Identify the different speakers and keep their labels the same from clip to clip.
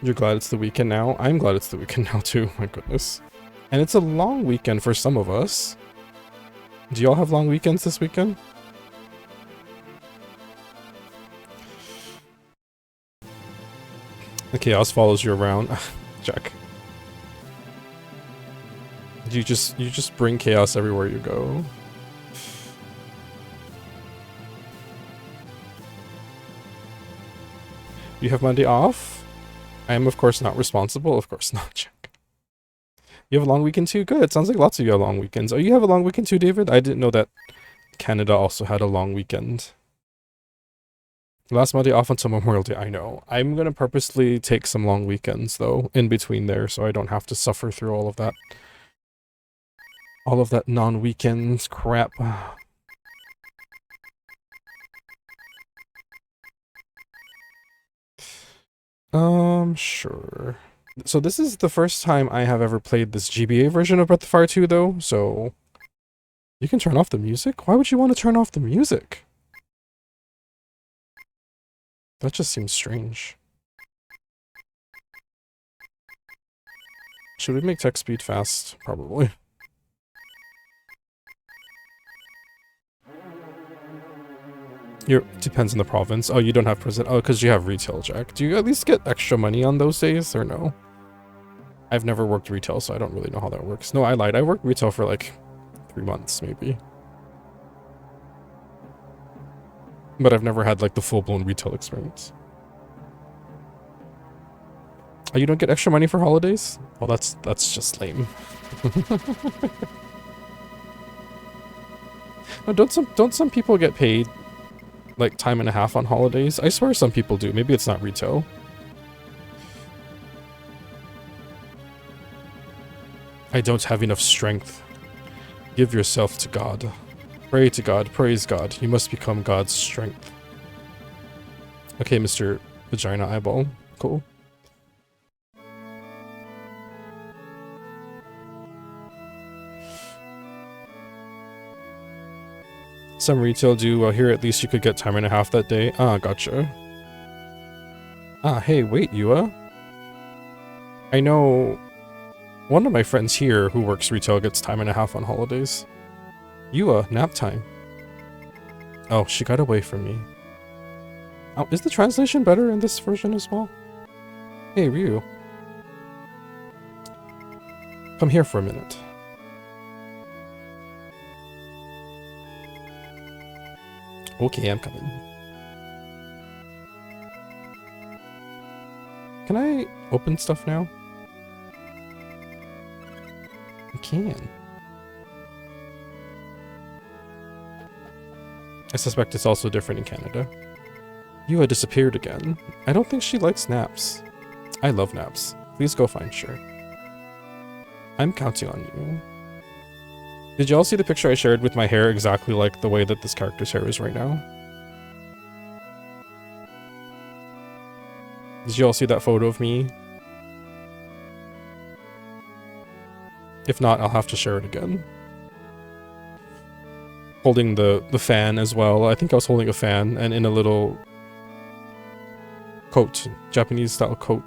Speaker 1: You're glad it's the weekend now? I'm glad it's the weekend now too, my goodness. And it's a long weekend for some of us. Do y'all have long weekends this weekend? The chaos follows you around. Jack. You just bring chaos everywhere you go. You have Monday off? I am of course not responsible. Of course not, Jack. You have a long weekend too? Good. It sounds like lots of you have long weekends. Oh, you have a long weekend too, David? I didn't know that Canada also had a long weekend. Last Monday off until Memorial Day. I know. I'm gonna purposely take some long weekends though in between there, so I don't have to suffer through all of that. All of that non-weekends crap. Sure. So this is the first time I have ever played this GBA version of Breath of Fire 2 though, so you can turn off the music? Why would you want to turn off the music? That just seems strange. Should we make text speed fast? Probably. It depends on the province. Oh, you don't have present. Oh, because you have retail, Jack. Do you at least get extra money on those days, or no? I've never worked retail, so I don't really know how that works. No, I lied. I worked retail for like 3 months, maybe. But I've never had like the full-blown retail experience. Oh, you don't get extra money for holidays? Well, that's just lame. No, don't some people get paid like time and a half on holidays? I swear some people do. Maybe it's not retail. I don't have enough strength. Give yourself to God. Pray to God. Praise God. You must become God's strength. Okay, Mr. Vagina Eyeball. Cool. Some retail do. Well, here at least you could get time and a half that day. Ah, gotcha. Ah, hey, wait, Yua. I know one of my friends here who works retail gets time and a half on holidays. Yua, nap time. Oh, she got away from me. Oh, is the translation better in this version as well? Hey, Ryu. Come here for a minute. Okay, I'm coming. Can I open stuff now? I can. I suspect it's also different in Canada. Yua disappeared again. I don't think she likes naps. I love naps. Please go find Shirt. I'm counting on you. Did y'all see the picture I shared with my hair exactly like the way that this character's hair is right now? Did y'all see that photo of me? If not, I'll have to share it again. Holding the fan as well. I think I was holding a fan and in a little coat. Japanese style coat.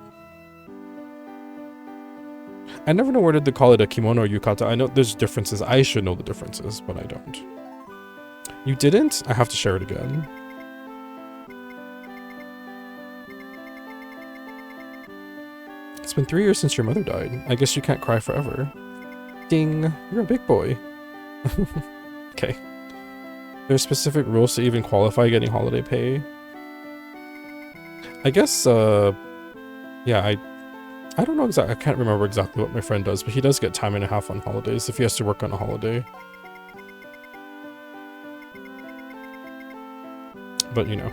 Speaker 1: I never know whether to call it a kimono or yukata. I know there's differences. I should know the differences, but I don't. You didn't? I have to share it again. It's been 3 years since your mother died. I guess you can't cry forever. Ding! You're a big boy. Okay. There's specific rules to even qualify getting holiday pay. I guess, yeah, I don't know exactly. I can't remember exactly what my friend does, but he does get time and a half on holidays if he has to work on a holiday. But, you know.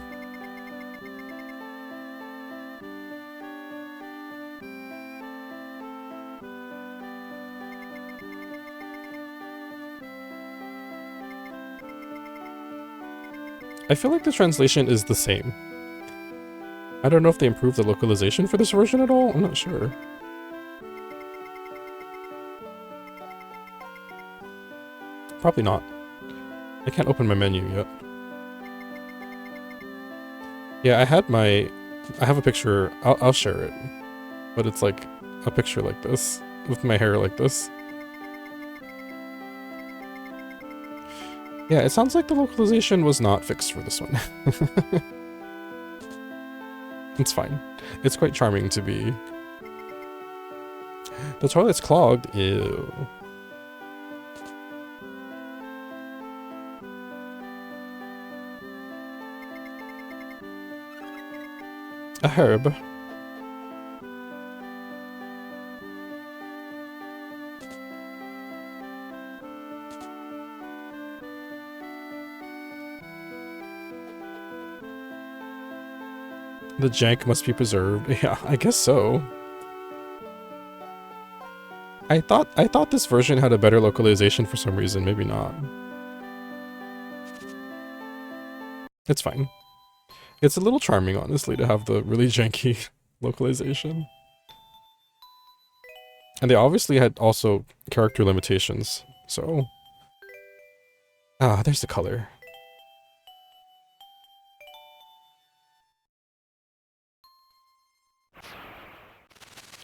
Speaker 1: I feel like the translation is the same. I don't know if they improved the localization for this version at all. I'm not sure. Probably not. I can't open my menu yet. Yeah, I have a picture. I'll share it. but it's like a picture like this, with my hair like this. Yeah, it sounds like the localization was not fixed for this one. It's fine. It's quite charming to be. The toilet's clogged. Ew. A herb. The jank must be preserved. Yeah, I guess so. I thought this version had a better localization for some reason, maybe not. It's fine. It's a little charming, honestly, to have the really janky localization. And they obviously had also character limitations, so... Ah, there's the color.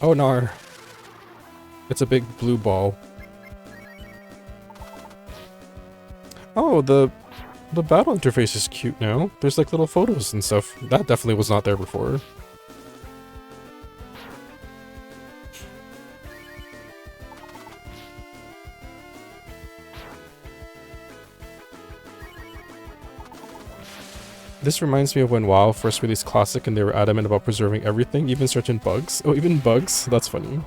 Speaker 1: Oh, no. It's a big blue ball. Oh, the battle interface is cute now. There's like little photos and stuff. That definitely was not there before. This reminds me of when WoW first released Classic and they were adamant about preserving everything, even certain bugs. Oh, even bugs? That's funny.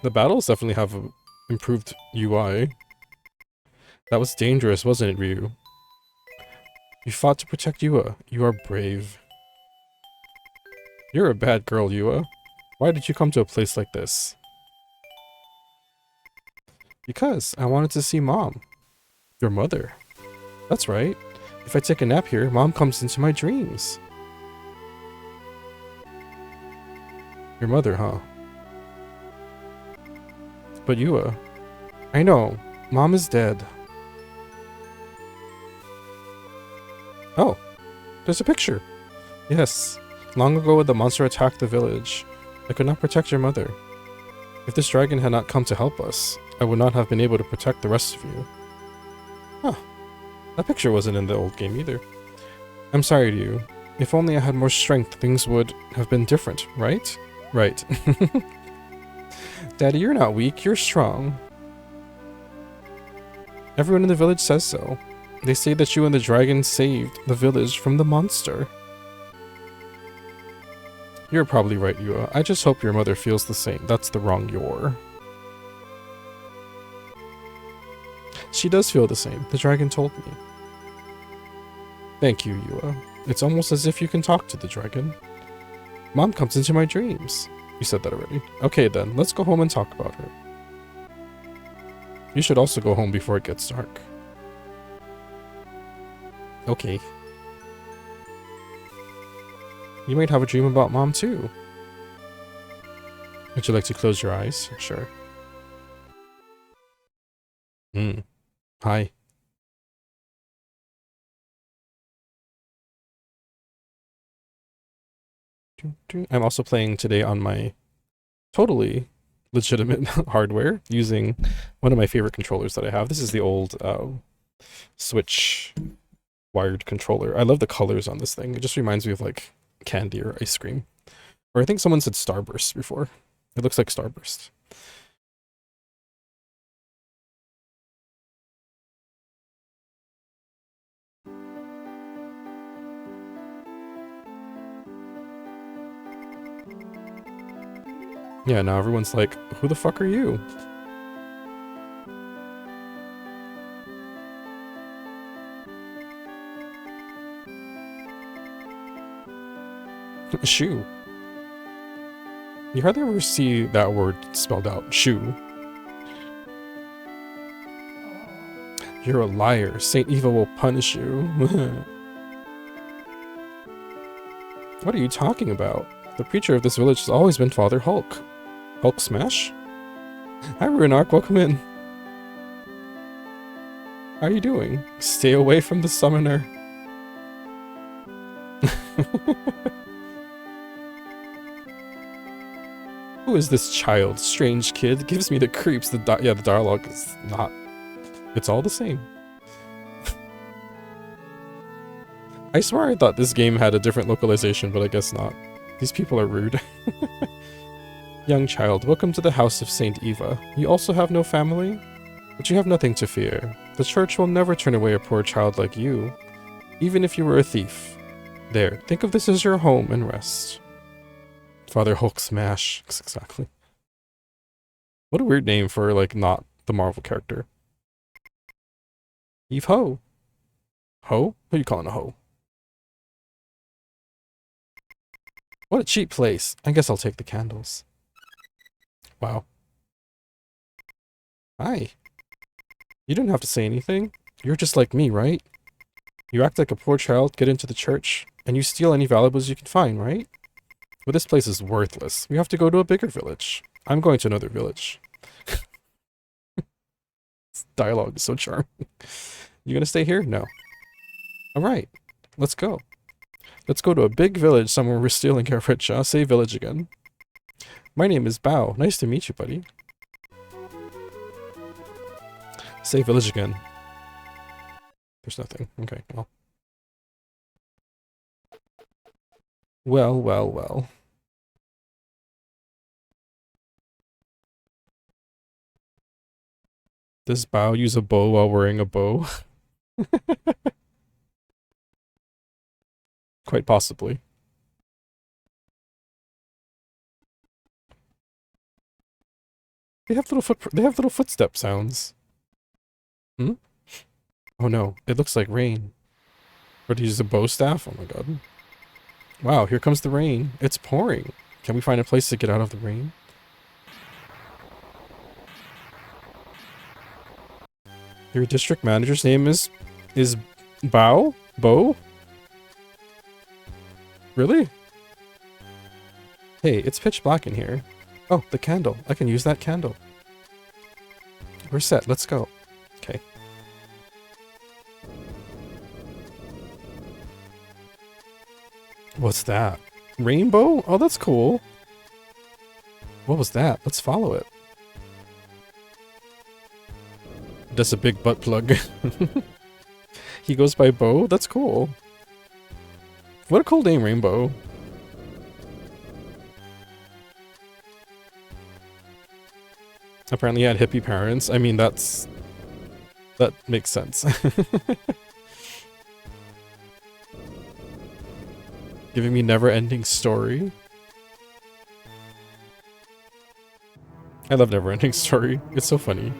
Speaker 1: The battles definitely have a improved UI. That was dangerous, wasn't it, Ryu? You fought to protect Yua. You are brave. You're a bad girl, Yua. Why did you come to a place like this? Because I wanted to see Mom. Your mother. That's right. If I take a nap here, Mom comes into my dreams. Your mother, huh? But Yua... I know. Mom is dead. Oh. There's a picture. Yes. Long ago when the monster attacked the village, I could not protect your mother. If this dragon had not come to help us, I would not have been able to protect the rest of you. Huh. That picture wasn't in the old game either. I'm sorry to you. If only I had more strength, things would have been different, right? Right. Daddy, you're not weak, you're strong. Everyone in the village says so. They say that you and the dragon saved the village from the monster. You're probably right, Yua. I just hope your mother feels the same. That's the wrong your. She does feel the same. The dragon told me. Thank you, Yua. It's almost as if you can talk to the dragon. Mom comes into my dreams. You said that already. Okay then, let's go home and talk about her. You should also go home before it gets dark. Okay. You might have a dream about Mom too. Would you like to close your eyes? Sure. Hi. I'm also playing today on my totally legitimate hardware using one of my favorite controllers that I have. This is the old Switch wired controller. I love the colors on this thing. It just reminds me of like candy or ice cream. Or I think someone said Starburst before. It looks like Starburst. Yeah, now everyone's like, who the fuck are you? Shoe. You hardly ever see that word spelled out. Shoe. You're a liar. Saint Eva will punish you. What are you talking about? The preacher of this village has always been Father Hulk. Hulk smash? Hi, Runark. Welcome in. How are you doing? Stay away from the summoner. Who is this child? Strange kid. Gives me the creeps. The dialogue is not... It's all the same. I swear I thought this game had a different localization, but I guess not. These people are rude. Young child, welcome to the house of Saint Eva. You also have no family? But you have nothing to fear. The church will never turn away a poor child like you, even if you were a thief. There, think of this as your home and rest. Father Hulk Smash. Exactly. What a weird name for, like, not the Marvel character. Eve Ho. Ho? Who are you calling a ho? What a cheap place. I guess I'll take the candles. Wow. Hi. You didn't have to say anything. You're just like me, right? You act like a poor child, get into the church, and you steal any valuables you can find, right? But this place is worthless. We have to go to a bigger village. I'm going to another village. This dialogue is so charming. You gonna stay here? No. Alright. Let's go. Let's go to a big village somewhere we're stealing our rich. Say village again. My name is Bao. Nice to meet you, buddy. Say village again. There's nothing. Okay, well. Well, well, well. Does Bao use a bow while wearing a bow? Quite possibly. They have little footstep sounds. Hmm? Oh no, it looks like rain. Or to use a bow staff? Oh my god. Wow, here comes the rain. It's pouring. Can we find a place to get out of the rain? Your district manager's name is Bao? Bo? Really? Hey, it's pitch black in here. Oh, the candle. I can use that candle. We're set. Let's go. Okay. What's that? Rainbow? Oh, that's cool. What was that? Let's follow it. That's a big butt plug. He goes by Bo? That's cool. What a cool name, Rainbow. Apparently he had hippie parents. I mean, that makes sense. Giving me never-ending story. I love never-ending story. It's so funny.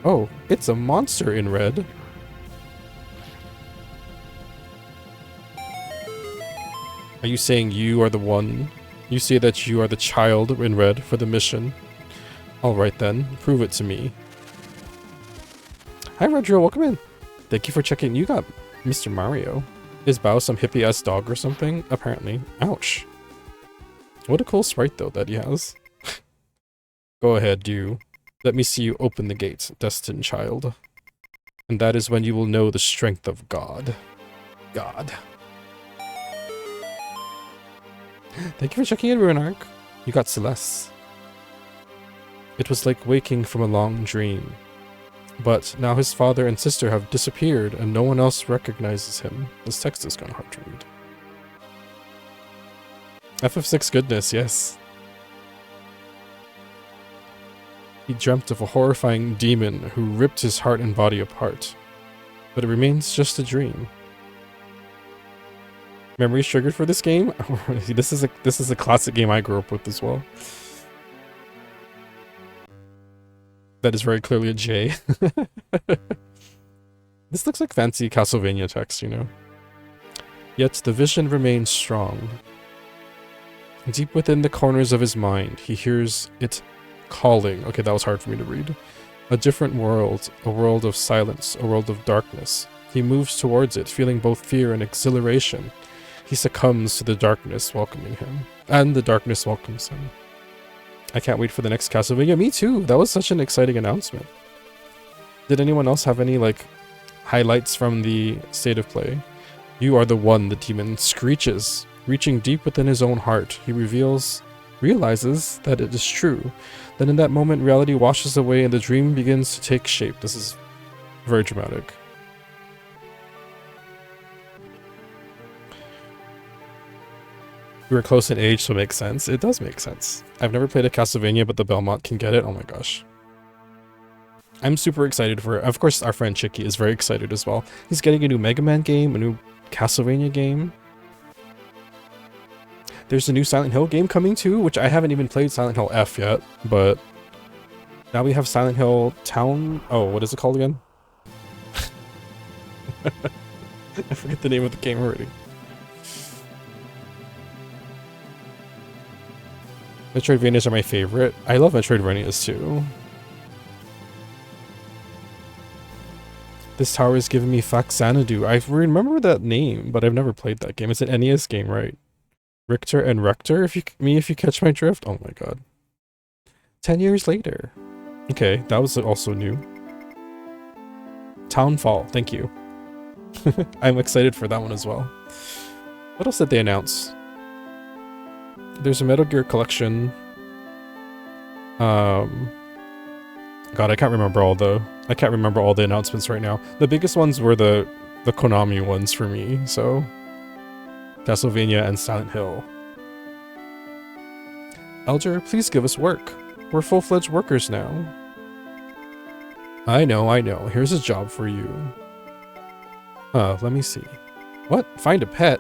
Speaker 1: Oh, it's a monster in red. Are you saying you are the one? You say that you are the child in red for the mission. Alright then, prove it to me. Hi Rodrigo, welcome in. Thank you for checking. You got Mr. Mario. Is Bao some hippie-ass dog or something? Apparently. Ouch. What a cool sprite though that he has. Go ahead, you. Let me see you open the gates, destined child. And that is when you will know the strength of God. God. Thank you for checking in, Runark. You got Celeste. It was like waking from a long dream. But now his father and sister have disappeared and no one else recognizes him. This text is kind of hard to read. FF6 goodness, yes. He dreamt of a horrifying demon who ripped his heart and body apart. But it remains just a dream. Memories triggered for this game? This is a classic game I grew up with as well. That is very clearly a J. This looks like fancy Castlevania text, you know. Yet the vision remains strong. Deep within the corners of his mind, he hears it calling. Okay, that was hard for me to read. A different world, a world of silence, a world of darkness. He moves towards it, feeling both fear and exhilaration. He succumbs to the darkness welcoming him, and the darkness welcomes him. I can't wait for the next Castlevania. Me too! That was such an exciting announcement. Did anyone else have any, like, highlights from the state of play? You are the one, the demon screeches. Reaching deep within his own heart, he realizes that it is true. Then in that moment, reality washes away and the dream begins to take shape. This is very dramatic. We were close in age, so it makes sense. It does make sense. I've never played a Castlevania, but the Belmont can get it. Oh my gosh. I'm super excited for it. Of course, our friend Chicky is very excited as well. He's getting a new Mega Man game, a new Castlevania game. There's a new Silent Hill game coming too, which I haven't even played Silent Hill F yet, but now we have Silent Hill Town. Oh, what is it called again? I forget the name of the game already. Metroidvanias are my favorite. I love Metroidvanias too. This tower is giving me Faxanadu. I remember that name, but I've never played that game. It's an NES game, right? Richter and Rector, if you catch my drift. Oh my god. 10 years later. Okay, that was also new. Townfall, thank you. I'm excited for that one as well. What else did they announce? There's a Metal Gear collection. God, I can't remember all the announcements right now. The biggest ones were the Konami ones for me, so Castlevania and Silent Hill. Elder, please give us work. We're full-fledged workers now. I know. Here's a job for you. Let me see. What? Find a pet?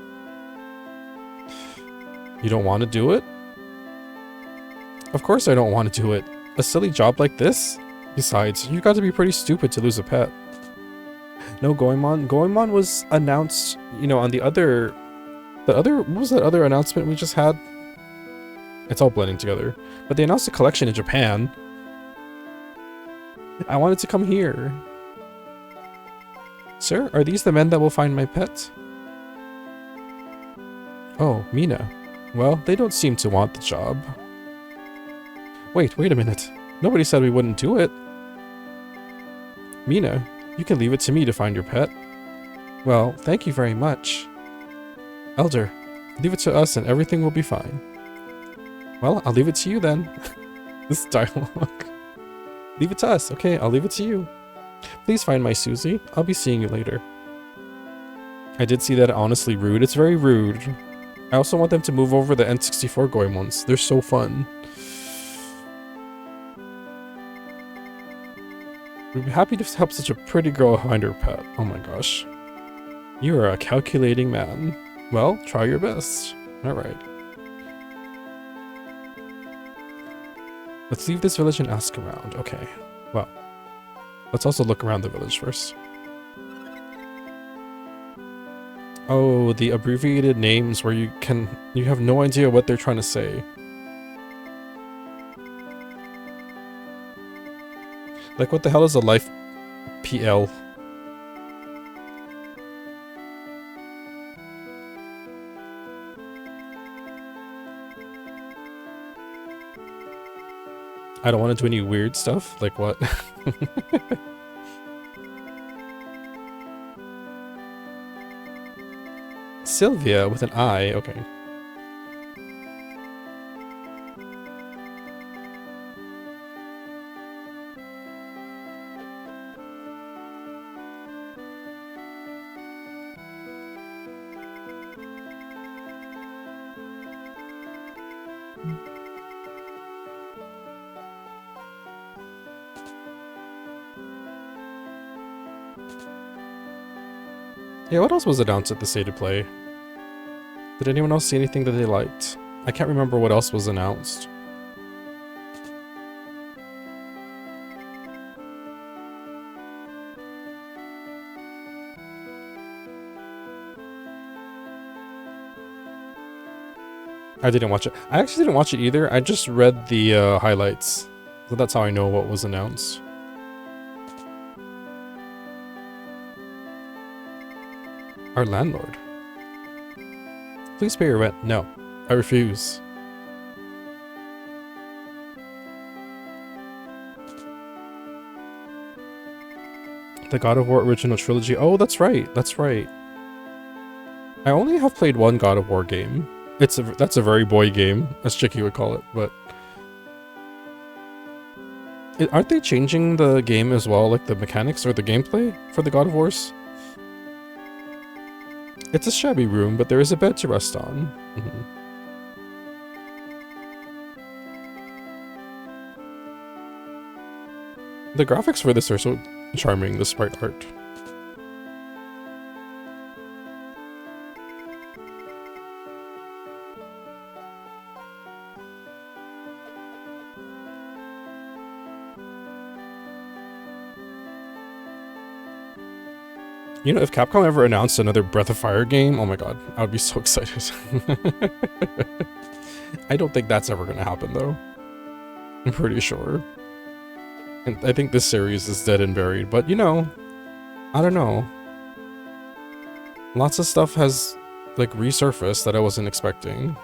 Speaker 1: You don't want to do it? Of course I don't want to do it. A silly job like this? Besides, you got to be pretty stupid to lose a pet. No, Goemon. Goemon was announced, you know, on the other... what was that other announcement we just had? It's all blending together. But they announced a collection in Japan. I wanted to come here. Sir, are these the men that will find my pet? Oh, Mina. Well, they don't seem to want the job. Wait a minute. Nobody said we wouldn't do it. Mina, you can leave it to me to find your pet. Well, thank you very much. Elder, leave it to us and everything will be fine. Well, I'll leave it to you then. This dialogue. Leave it to us. Okay, I'll leave it to you. Please find my Susie. I'll be seeing you later. I did see that honestly rude. It's very rude. I also want them to move over the N64 Goemons. They're so fun. We'd be happy to help such a pretty girl find her pet. Oh my gosh. You are a calculating man. Well, try your best. Alright. Let's leave this village and ask around. Okay. Well. Let's also look around the village first. Oh, the abbreviated names where you have no idea what they're trying to say. Like, what the hell is a life PL? I don't want to do any weird stuff. Like what? Sylvia with an I, okay. Yeah, what else was announced at the State of Play? Did anyone else see anything that they liked? I can't remember what else was announced. I didn't watch it. I actually didn't watch it either. I just read the highlights. So that's how I know what was announced. Our landlord. Please pay your rent. No. I refuse. The God of War original trilogy. Oh, that's right. That's right. I only have played one God of War game. That's a very boy game, as Chicky would call it, but aren't they changing the game as well, like the mechanics or the gameplay for the God of Wars? It's a shabby room, but there is a bed to rest on. The graphics for this are so charming, the sprite art. You know, if Capcom ever announced another Breath of Fire game, oh my god, I would be so excited. I don't think that's ever gonna happen, though. I'm pretty sure. And I think this series is dead and buried, but you know, I don't know. Lots of stuff has, like, resurfaced that I wasn't expecting.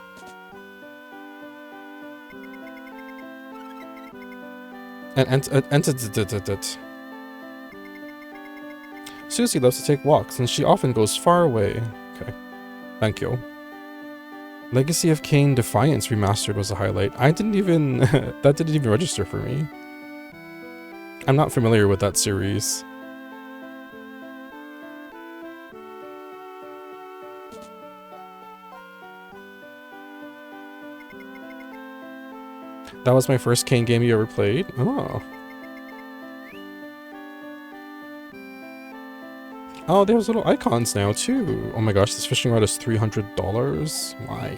Speaker 1: Susie loves to take walks, and she often goes far away. Okay, thank you. Legacy of Kain Defiance Remastered was a highlight. I didn't even... that didn't even register for me. I'm not familiar with that series. That was my first Kain game you ever played? Oh. Oh, there's little icons now, too. Oh my gosh, this fishing rod is $300? Why?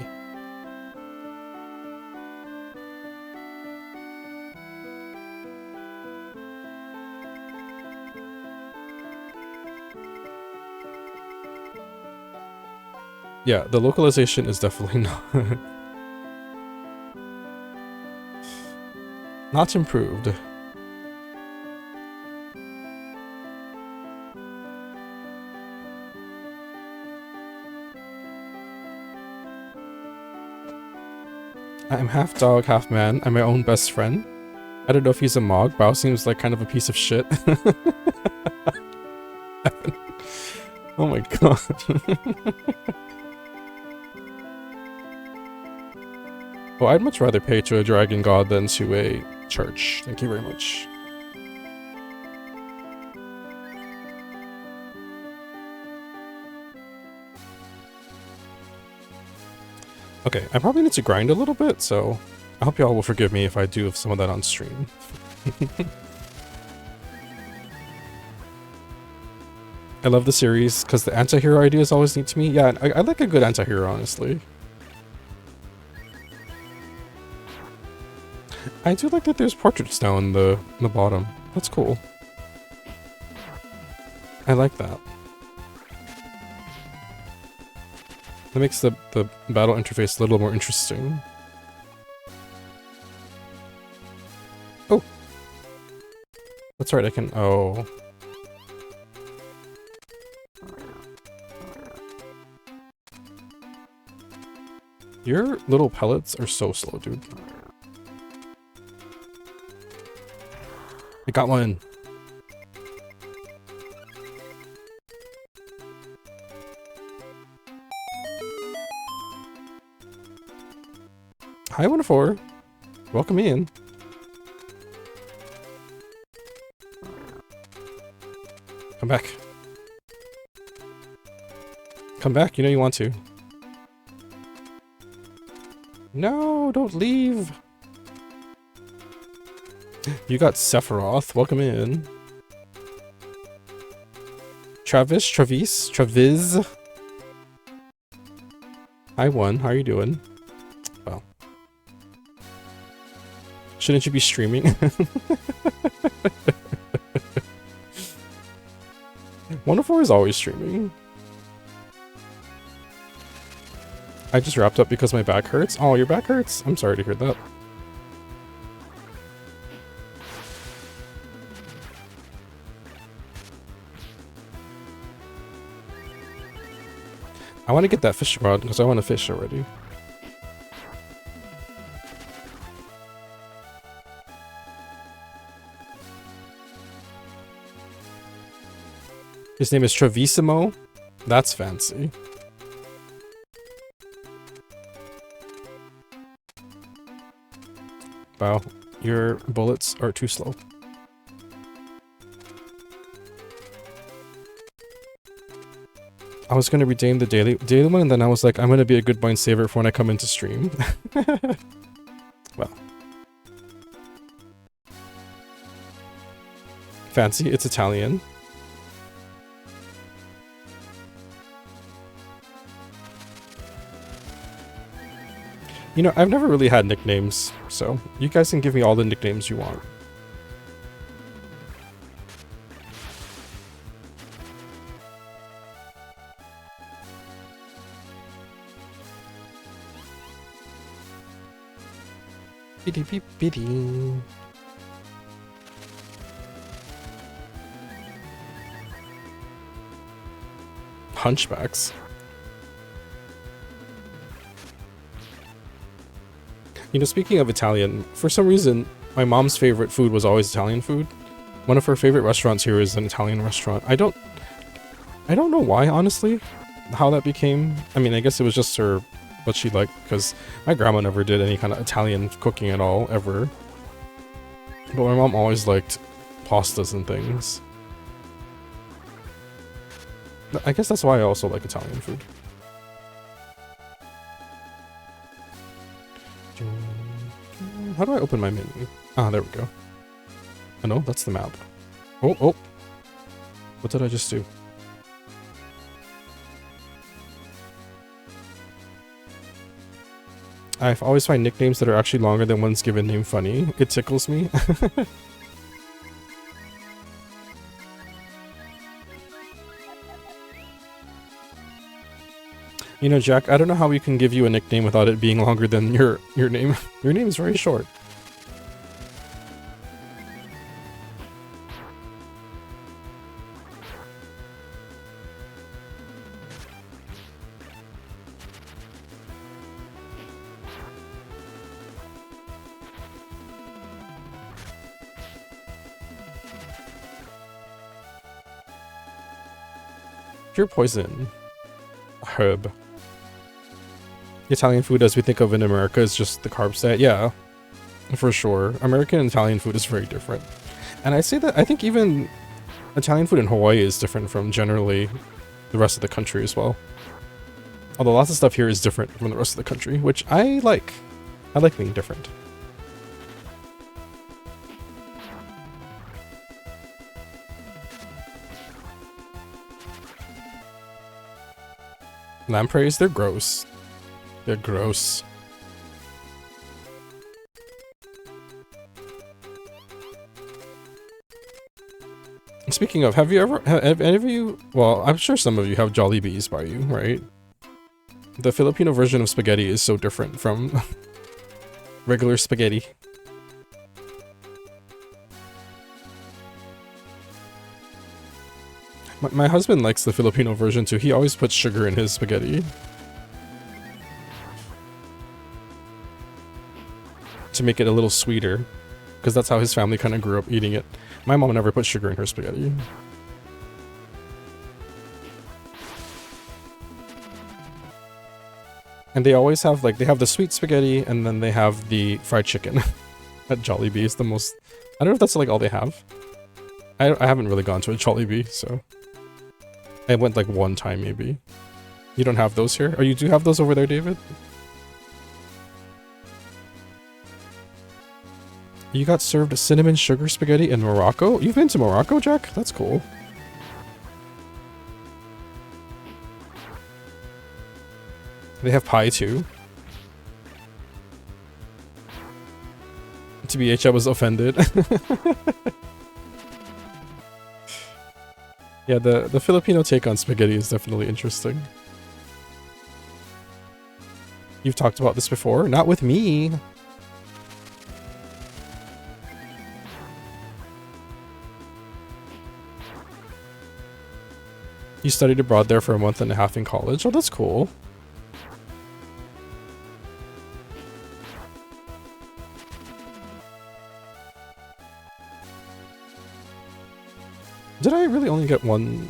Speaker 1: Yeah, the localization is definitely not improved. I'm half dog, half man. I'm my own best friend. I don't know if he's a Mog. Bao seems like kind of a piece of shit. Oh my god. Well, I'd much rather pay to a dragon god than to a church. Thank you very much. Okay, I probably need to grind a little bit, so I hope y'all will forgive me if I do some of that on stream. I love the series because the anti-hero idea is always neat to me. Yeah, I like a good anti-hero, honestly. I do like that there's portraits now in the bottom. That's cool. I like that. That makes the battle interface a little more interesting. Oh! That's right, I can... Oh. Your little pellets are so slow, dude. I got one! Hi, 104. Welcome in. Come back. Come back, you know you want to. No, don't leave. You got Sephiroth. Welcome in. Travis. Hi, one. How are you doing? Well. Shouldn't you be streaming? 104 is always streaming. I just wrapped up because my back hurts. Oh, your back hurts? I'm sorry to hear that. I want to get that fishing rod because I want to fish already. His name is Travissimo? That's fancy. Bow. Your bullets are too slow. I was gonna redeem the daily one, and then I was like, I'm gonna be a good boy and save it for when I come into stream. Well. Fancy, it's Italian. You know, I've never really had nicknames, so you guys can give me all the nicknames you want. Biddy beep biddy. Hunchbacks. You know, speaking of Italian, for some reason, my mom's favorite food was always Italian food. One of her favorite restaurants here is an Italian restaurant. I don't know why, honestly, how that became. I mean, I guess it was just her, what she liked, because my grandma never did any kind of Italian cooking at all, ever. But my mom always liked pastas and things. I guess that's why I also like Italian food. How do I open my menu? Ah, there we go. Oh no, that's the map. Oh, oh. What did I just do? I always find nicknames that are actually longer than one's given name funny. It tickles me. You know, Jack, I don't know how we can give you a nickname without it being longer than your name. Your name is very short. Pure poison. Herb. Italian food as we think of in America is just the carb set. Yeah, for sure. American and Italian food is very different. And I say that I think even Italian food in Hawaii is different from generally the rest of the country as well. Although lots of stuff here is different from the rest of the country, which I like. I like being different. Lampreys, they're gross. They're gross. Speaking of, have any of you, well, I'm sure some of you have Jollibees by you, right? The Filipino version of spaghetti is so different from regular spaghetti. My husband likes the Filipino version too. He always puts sugar in his spaghetti. To make it a little sweeter. Because that's how his family kind of grew up eating it. My mom never put sugar in her spaghetti. And they always have, like, they have the sweet spaghetti and then they have the fried chicken. At Jollibee is the most... I don't know if that's, like, all they have. I haven't really gone to a Jollibee, so... I went, like, one time, maybe. You don't have those here? Or you do have those over there, David? You got served cinnamon sugar spaghetti in Morocco? You've been to Morocco, Jack? That's cool. They have pie too. TBH, I was offended. Yeah, the Filipino take on spaghetti is definitely interesting. You've talked about this before? Not with me. You studied abroad there for a month and a half in college? Oh, that's cool. Did I really only get one?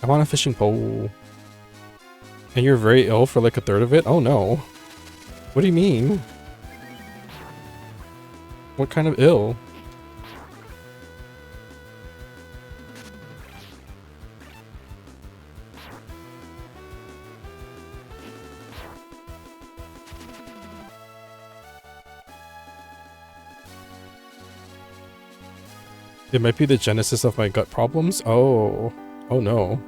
Speaker 1: I want a fishing pole. And you're very ill for like a third of it? Oh no. What do you mean? What kind of ill? It might be the genesis of my gut problems? Oh. Oh no.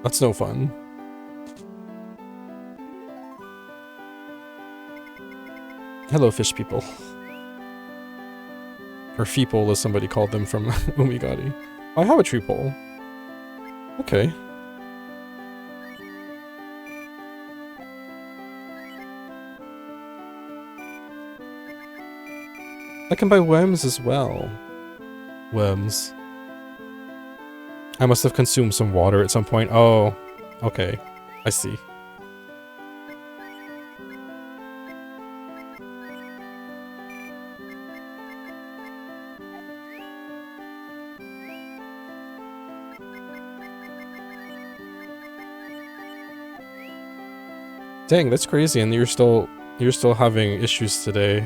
Speaker 1: That's no fun. Hello, fish people. Or feeple, as somebody called them from Umigari. I have a tree pole. Okay. I can buy worms as well. Worms. I must have consumed some water at some point. Oh, okay. I see. Dang, that's crazy, and you're still having issues today.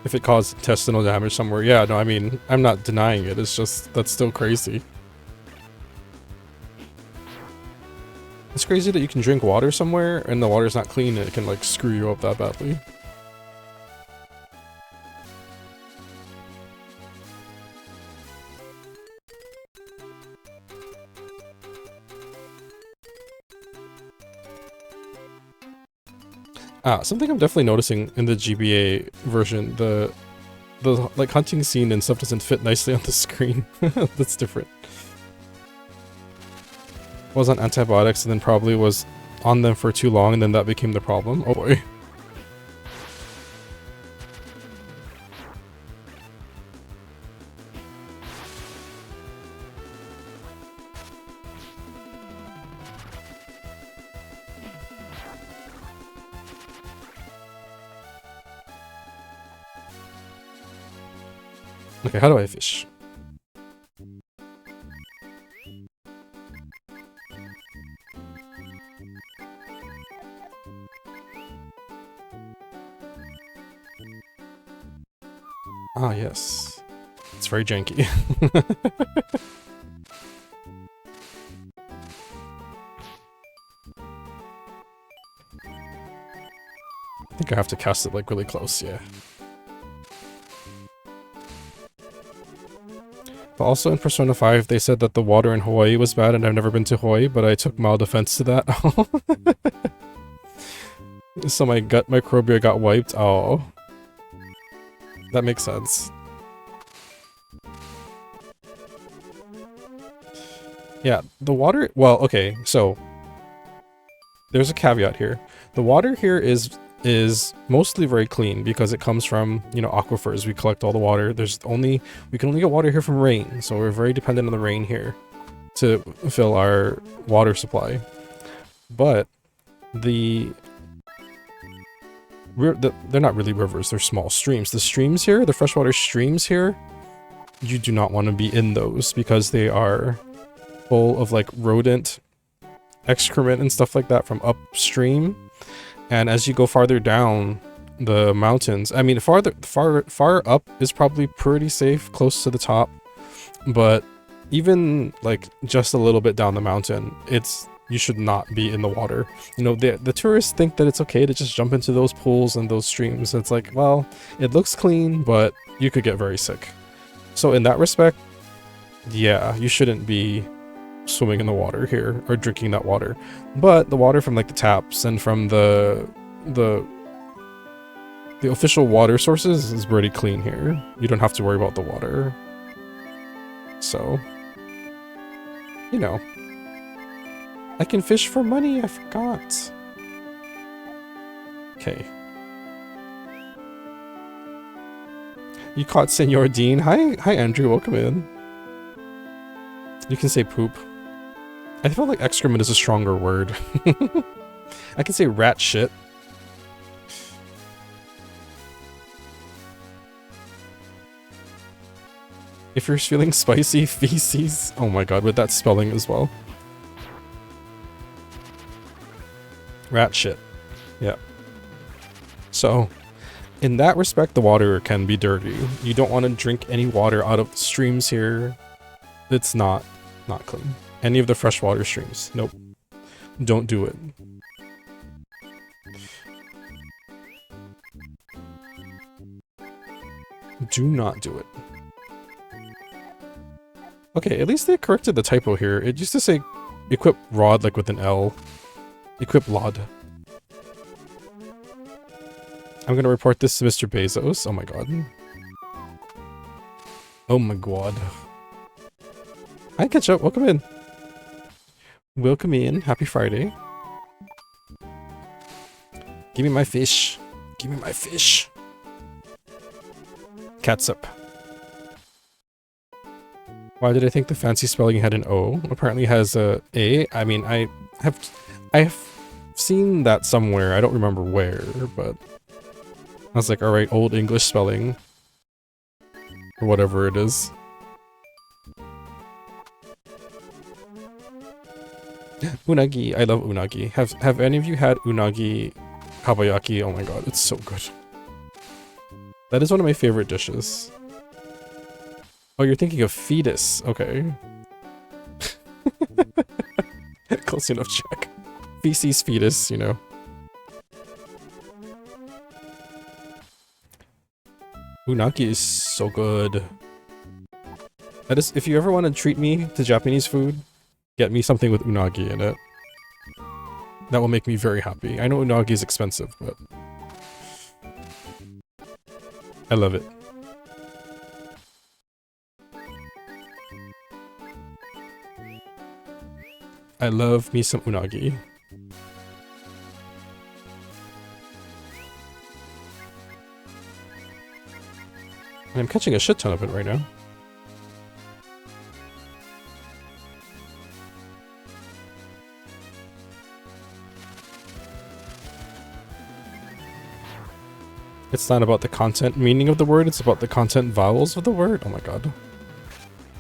Speaker 1: If it caused intestinal damage somewhere, yeah, no, I mean, I'm not denying it, it's just, that's still crazy. It's crazy that you can drink water somewhere, and the water's not clean, and it can, like, screw you up that badly. Something I'm definitely noticing in the GBA version, the like hunting scene and stuff doesn't fit nicely on the screen. That's different. Was on antibiotics and then probably was on them for too long and then that became the problem. Oh boy. Okay, how do I fish? Ah, yes. It's very janky. I think I have to cast it like really close, yeah. But also in Persona 5, they said that the water in Hawaii was bad, and I've never been to Hawaii, but I took mild offense to that. So my gut microbia got wiped. Oh. That makes sense. Yeah, the water... Well, okay, so... There's a caveat here. The water here is mostly very clean because it comes from, you know, aquifers. We collect all the water. We can only get water here from rain, so we're very dependent on the rain here to fill our water supply. But they're not really rivers, they're small streams. The streams here, the freshwater streams here, you do not want to be in those because they are full of like rodent excrement and stuff like that from upstream. And as you go farther down the mountains, I mean, far up is probably pretty safe, close to the top. But even like just a little bit down the mountain, you should not be in the water. You know, the tourists think that it's okay to just jump into those pools and those streams. It's like, well, it looks clean, but you could get very sick. So in that respect, yeah, you shouldn't be swimming in the water here or drinking that water. But the water from like the taps and from the official water sources is pretty clean here. You don't have to worry about the water. So, you know, I can fish for money. I forgot. Okay. You caught Senor Dean. Hi Andrew, welcome in. You can say poop. I feel like excrement is a stronger word. I can say rat shit. If you're feeling spicy, feces. Oh my god, with that spelling as well. Rat shit. Yeah. So, in that respect, the water can be dirty. You don't want to drink any water out of the streams here. It's not clean. Any of the freshwater streams. Nope. Don't do it. Do not do it. Okay, at least they corrected the typo here. It used to say equip rod like with an L. Equip lod. I'm gonna report this to Mr. Bezos. Oh my god. Oh my god. Hi Ketchup, welcome in. Welcome in. Happy Friday. Give me my fish. Give me my fish. Catsup. Why did I think the fancy spelling had an O? Apparently it has a A. I mean, I have seen that somewhere. I don't remember where, but I was like, alright, old English spelling. Or whatever it is. Unagi. I love unagi. Have any of you had unagi kabayaki? Oh my god, it's so good. That is one of my favorite dishes. Oh, you're thinking of fetus. Okay. Close enough check. Feces fetus, you know. Unagi is so good. That is, if you ever want to treat me to Japanese food, get me something with unagi in it. That will make me very happy. I know unagi is expensive, but I love it. I love me some unagi. And I'm catching a shit ton of it right now. It's not about the content meaning of the word, it's about the content vowels of the word. Oh my god.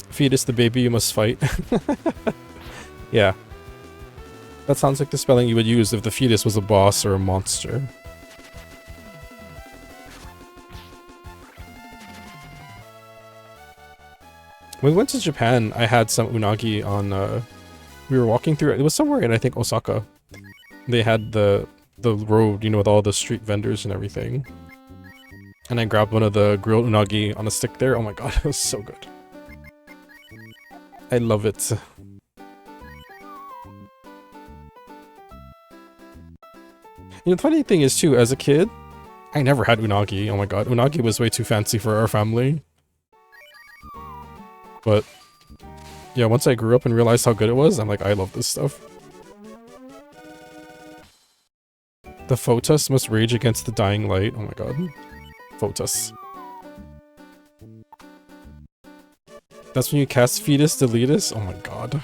Speaker 1: Fetus the baby you must fight. Yeah. That sounds like the spelling you would use if the fetus was a boss or a monster. When we went to Japan, I had some unagi on, we were walking through, it was somewhere in, I think, Osaka. They had the road, you know, with all the street vendors and everything. And I grabbed one of the grilled unagi on a stick there. Oh my god, it was so good. I love it. You know, the funny thing is too, as a kid, I never had unagi. Oh my god, unagi was way too fancy for our family. But yeah, once I grew up and realized how good it was, I'm like, I love this stuff. The Photus must rage against the dying light. Oh my god. Photus. That's when you cast Fetus Deletus? Oh my god.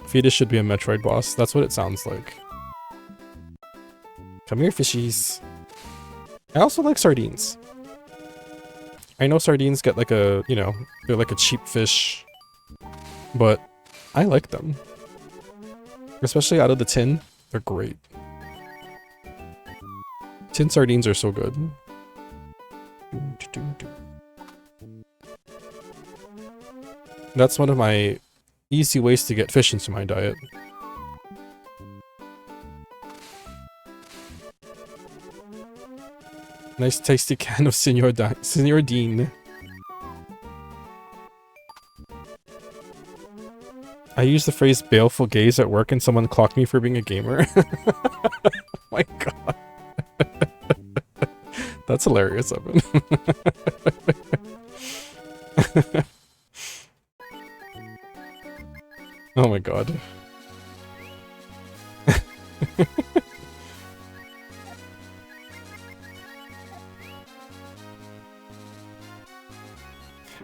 Speaker 1: Fetus should be a Metroid boss. That's what it sounds like. Come here, fishies. I also like sardines. I know sardines get like a, you know, they're like a cheap fish. But I like them. Especially out of the tin. They're great. Tin sardines are so good. That's one of my easy ways to get fish into my diet. Nice tasty can of Senor Dean. I use the phrase baleful gaze at work and someone clocked me for being a gamer. Oh my god. That's hilarious, Evan. Oh my god.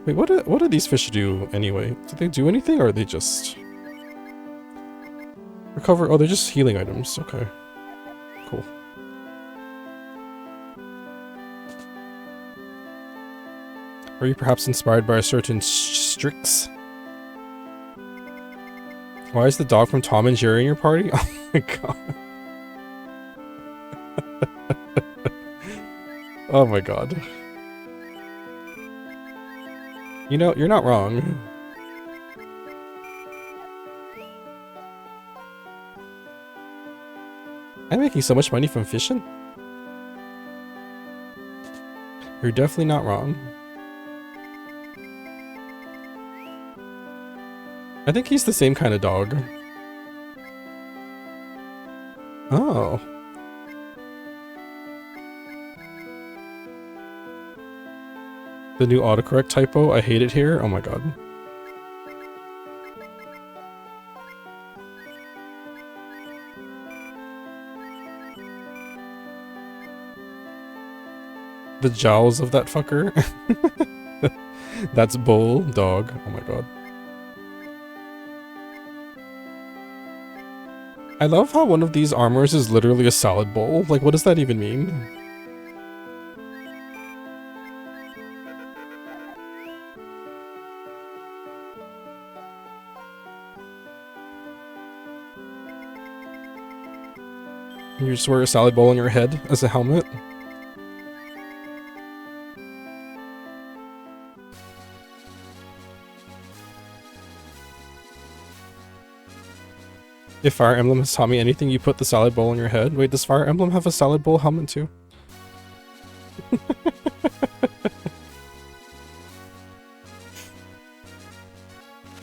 Speaker 1: Wait, what do these fish do anyway? Do they do anything or are they just recover? Oh, they're just healing items. Okay. Cool. Are you perhaps inspired by a certain Strix? Why is the dog from Tom and Jerry in your party? Oh my god. Oh my god. You know, you're not wrong. I'm making so much money from fishing. You're definitely not wrong. I think he's the same kind of dog. Oh. The new autocorrect typo, I hate it here. Oh my god. The jowls of that fucker. That's bull dog. Oh my god. I love how one of these armors is literally a salad bowl. Like, what does that even mean? You just wear a salad bowl on your head as a helmet? If Fire Emblem has taught me anything, you put the salad bowl on your head. Wait, does Fire Emblem have a salad bowl helmet too?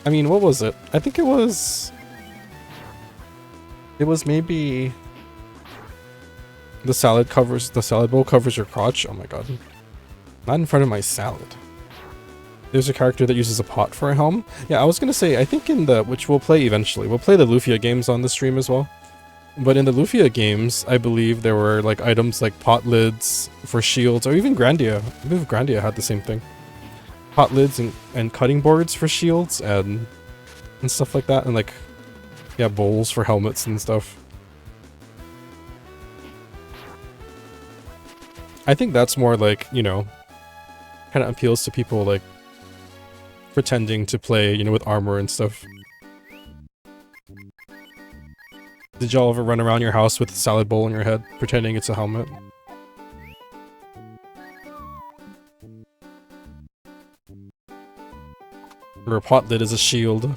Speaker 1: I mean, what was it? I think it was... It was maybe... The salad bowl covers your crotch? Oh my god. Not in front of my salad. There's a character that uses a pot for a helm. Yeah, I was gonna say, I think in the... Which we'll play eventually. We'll play the Lufia games on the stream as well. But in the Lufia games, I believe there were like items like pot lids for shields, or even Grandia. I believe Grandia had the same thing. Pot lids and cutting boards for shields and stuff like that. And like, yeah, bowls for helmets and stuff. I think that's more like, you know, kind of appeals to people like pretending to play, you know, with armor and stuff. Did y'all ever run around your house with a salad bowl on your head, pretending it's a helmet? Or a pot lid is a shield.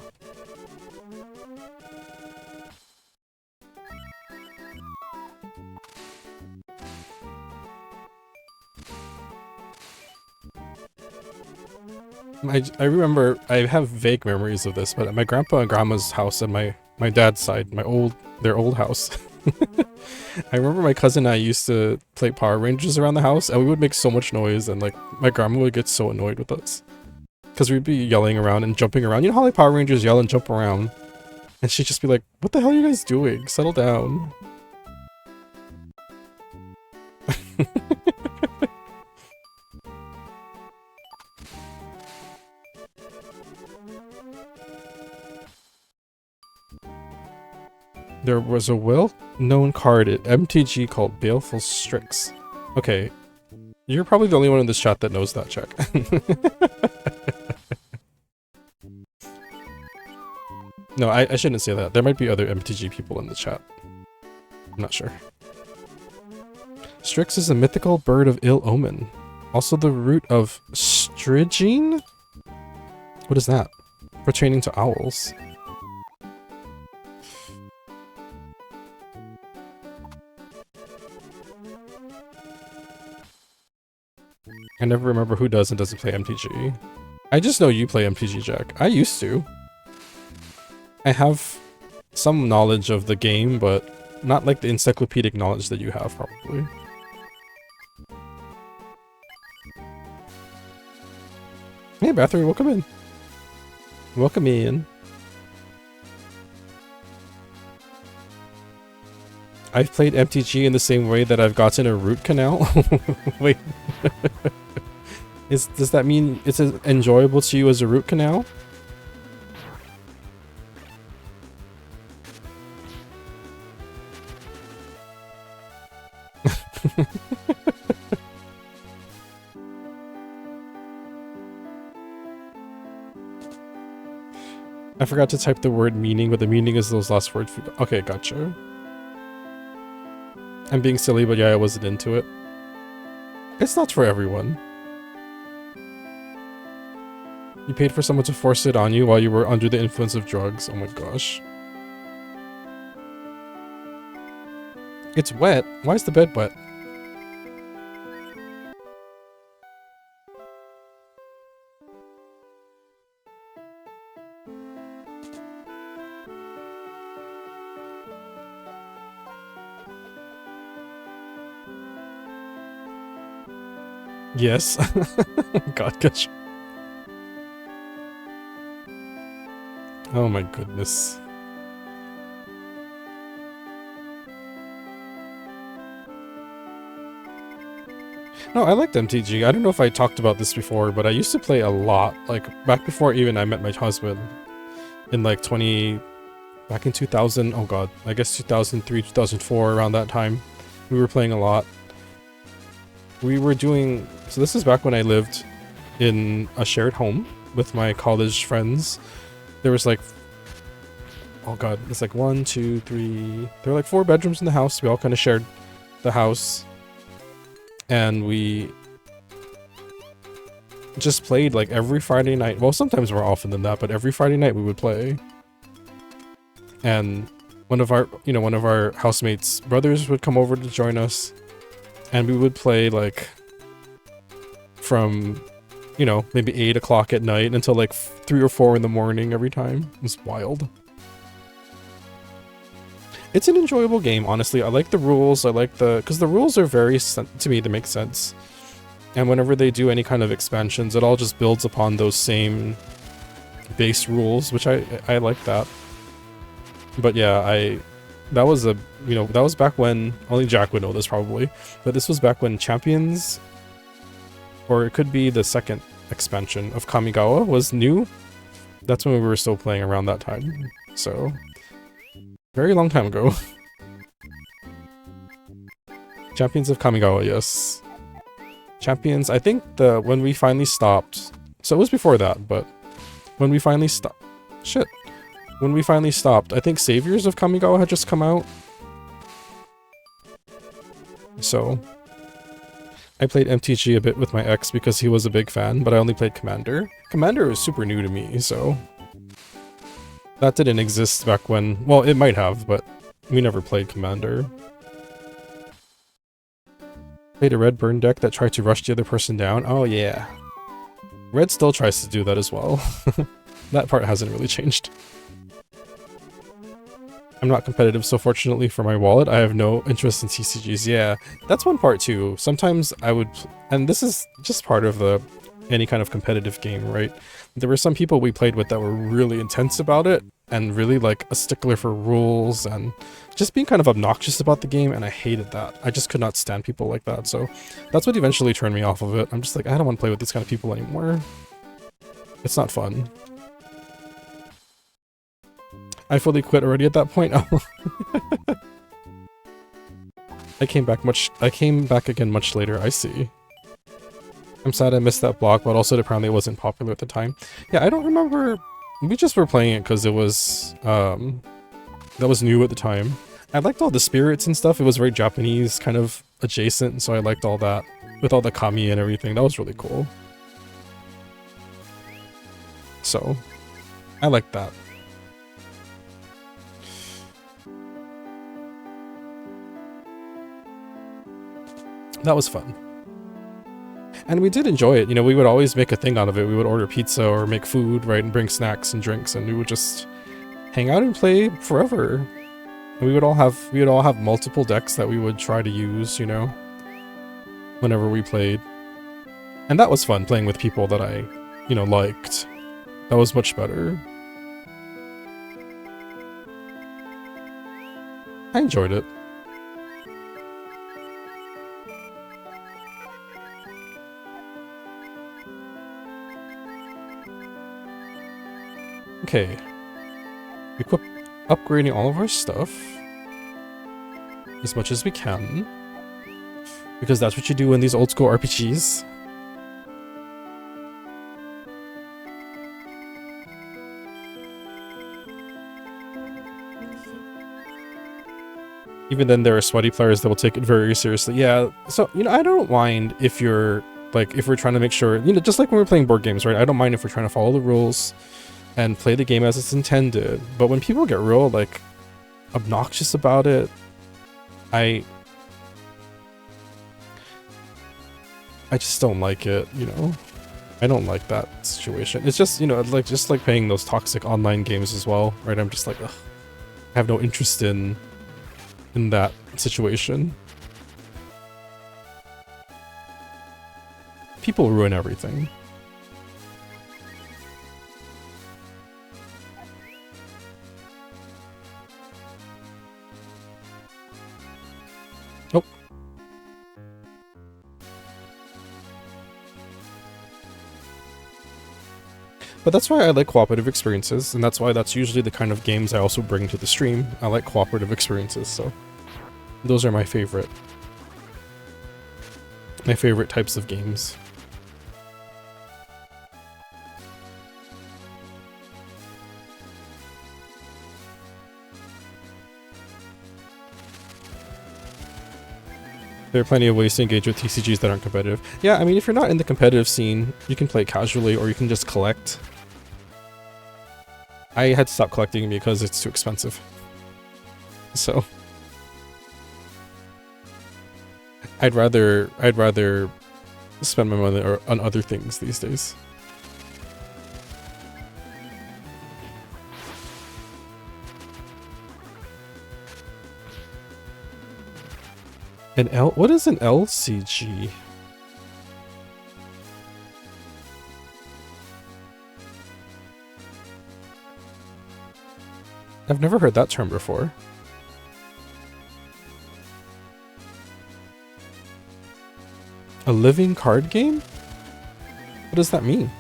Speaker 1: I remember, I have vague memories of this, but at my grandpa and grandma's house and my dad's side, their old house. I remember my cousin and I used to play Power Rangers around the house, and we would make so much noise, and like, my grandma would get so annoyed with us. Because we'd be yelling around and jumping around. You know how like Power Rangers yell and jump around? And she'd just be like, what the hell are you guys doing? Settle down. There was a well-known card at MTG called Baleful Strix. Okay, you're probably the only one in this chat that knows that, Check. No, I shouldn't say that. There might be other MTG people in the chat. I'm not sure. Strix is a mythical bird of ill omen. Also the root of Strigine? What is that? Pertaining to owls. I never remember who does and doesn't play MTG. I just know you play MTG, Jack. I used to. I have some knowledge of the game, but not like the encyclopedic knowledge that you have, probably. Hey, Bathory, welcome in. Welcome in. I've played MTG in the same way that I've gotten a root canal. Wait. Does that mean it's as enjoyable to you as a root canal? I forgot to type the word meaning, but the meaning is those last words. Okay, gotcha. I'm being silly, but yeah, I wasn't into it. It's not for everyone. You paid for someone to force it on you while you were under the influence of drugs. Oh my gosh. It's wet? Why is the bed wet? Yes. God, gosh. Oh my goodness. No, I liked MTG. I don't know if I talked about this before, but I used to play a lot. Like, back before even I met my husband. In like back in 2000, oh god, I guess 2003, 2004, around that time. We were playing a lot. We were doing, so this is back when I lived in a shared home with my college friends. There was like, oh god, it's like 1, 2, 3, there were like 4 bedrooms in the house. We all kind of shared the house. And we just played like every Friday night. Well, sometimes more often than that, but every Friday night we would play. And one of our housemates' brothers would come over to join us. And we would play like from, maybe 8 o'clock at night until like 3 or 4 in the morning every time. It was wild. It's an enjoyable game, honestly. I like the rules. Because the rules are to me, they make sense. And whenever they do any kind of expansions, it all just builds upon those same base rules, which I like that. But yeah, that was back when, only Jack would know this probably, but this was back when Champions, or it could be the second expansion of Kamigawa, was new. That's when we were still playing around that time. So, very long time ago. Champions of Kamigawa, yes. Champions, I think when we finally stopped, so it was before that, but when we finally stopped, when we finally stopped, I think Saviors of Kamigawa had just come out. So, I played MTG a bit with my ex because he was a big fan, but I only played Commander. Commander was super new to me, so that didn't exist back when, well, it might have, but we never played Commander. Played a red burn deck that tried to rush the other person down. Oh yeah. Red still tries to do that as well. That part hasn't really changed. I'm not competitive, so fortunately for my wallet, I have no interest in TCGs. Yeah, that's one part too. Sometimes I would, and this is just part of any kind of competitive game, right? There were some people we played with that were really intense about it, and really like a stickler for rules, and just being kind of obnoxious about the game, and I hated that. I just could not stand people like that, so that's what eventually turned me off of it. I'm just like, I don't want to play with these kind of people anymore. It's not fun. I fully quit already at that point. Oh. I came back again much later, I see. I'm sad I missed that block, but also apparently it wasn't popular at the time. Yeah, I don't remember. We just were playing it because it was, that was new at the time. I liked all the spirits and stuff. It was very Japanese kind of adjacent, so I liked all that. With all the kami and everything. That was really cool. So, I liked that. That was fun. And we did enjoy it. We would always make a thing out of it. We would order pizza or make food, right, and bring snacks and drinks, and we would just hang out and play forever. And we would all have multiple decks that we would try to use, whenever we played. And that was fun, playing with people that I, liked. That was much better. I enjoyed it. Okay. Equip upgrading all of our stuff as much as we can, because that's what you do in these old school RPGs. Even then, there are sweaty players that will take it very seriously. Yeah, so, you know, I don't mind if you're, like, if we're trying to make sure, you know, just like when we're playing board games, right? I don't mind if we're trying to follow the rules and play the game as it's intended. But when people get real, like, obnoxious about it, I just don't like it, you know? I don't like that situation. It's just, you know, like, just like playing those toxic online games as well, right? I'm just like, ugh, I have no interest in that situation. People ruin everything. Nope. But that's why I like cooperative experiences, and that's why that's usually the kind of games I also bring to the stream. I like cooperative experiences, so those are my favorite types of games. There are plenty of ways to engage with TCGs that aren't competitive. Yeah, I mean, if you're not in the competitive scene, you can play casually, or you can just collect. I had to stop collecting because it's too expensive. So I'd rather spend my money on other things these days. What is an LCG? I've never heard that term before. A living card game? What does that mean?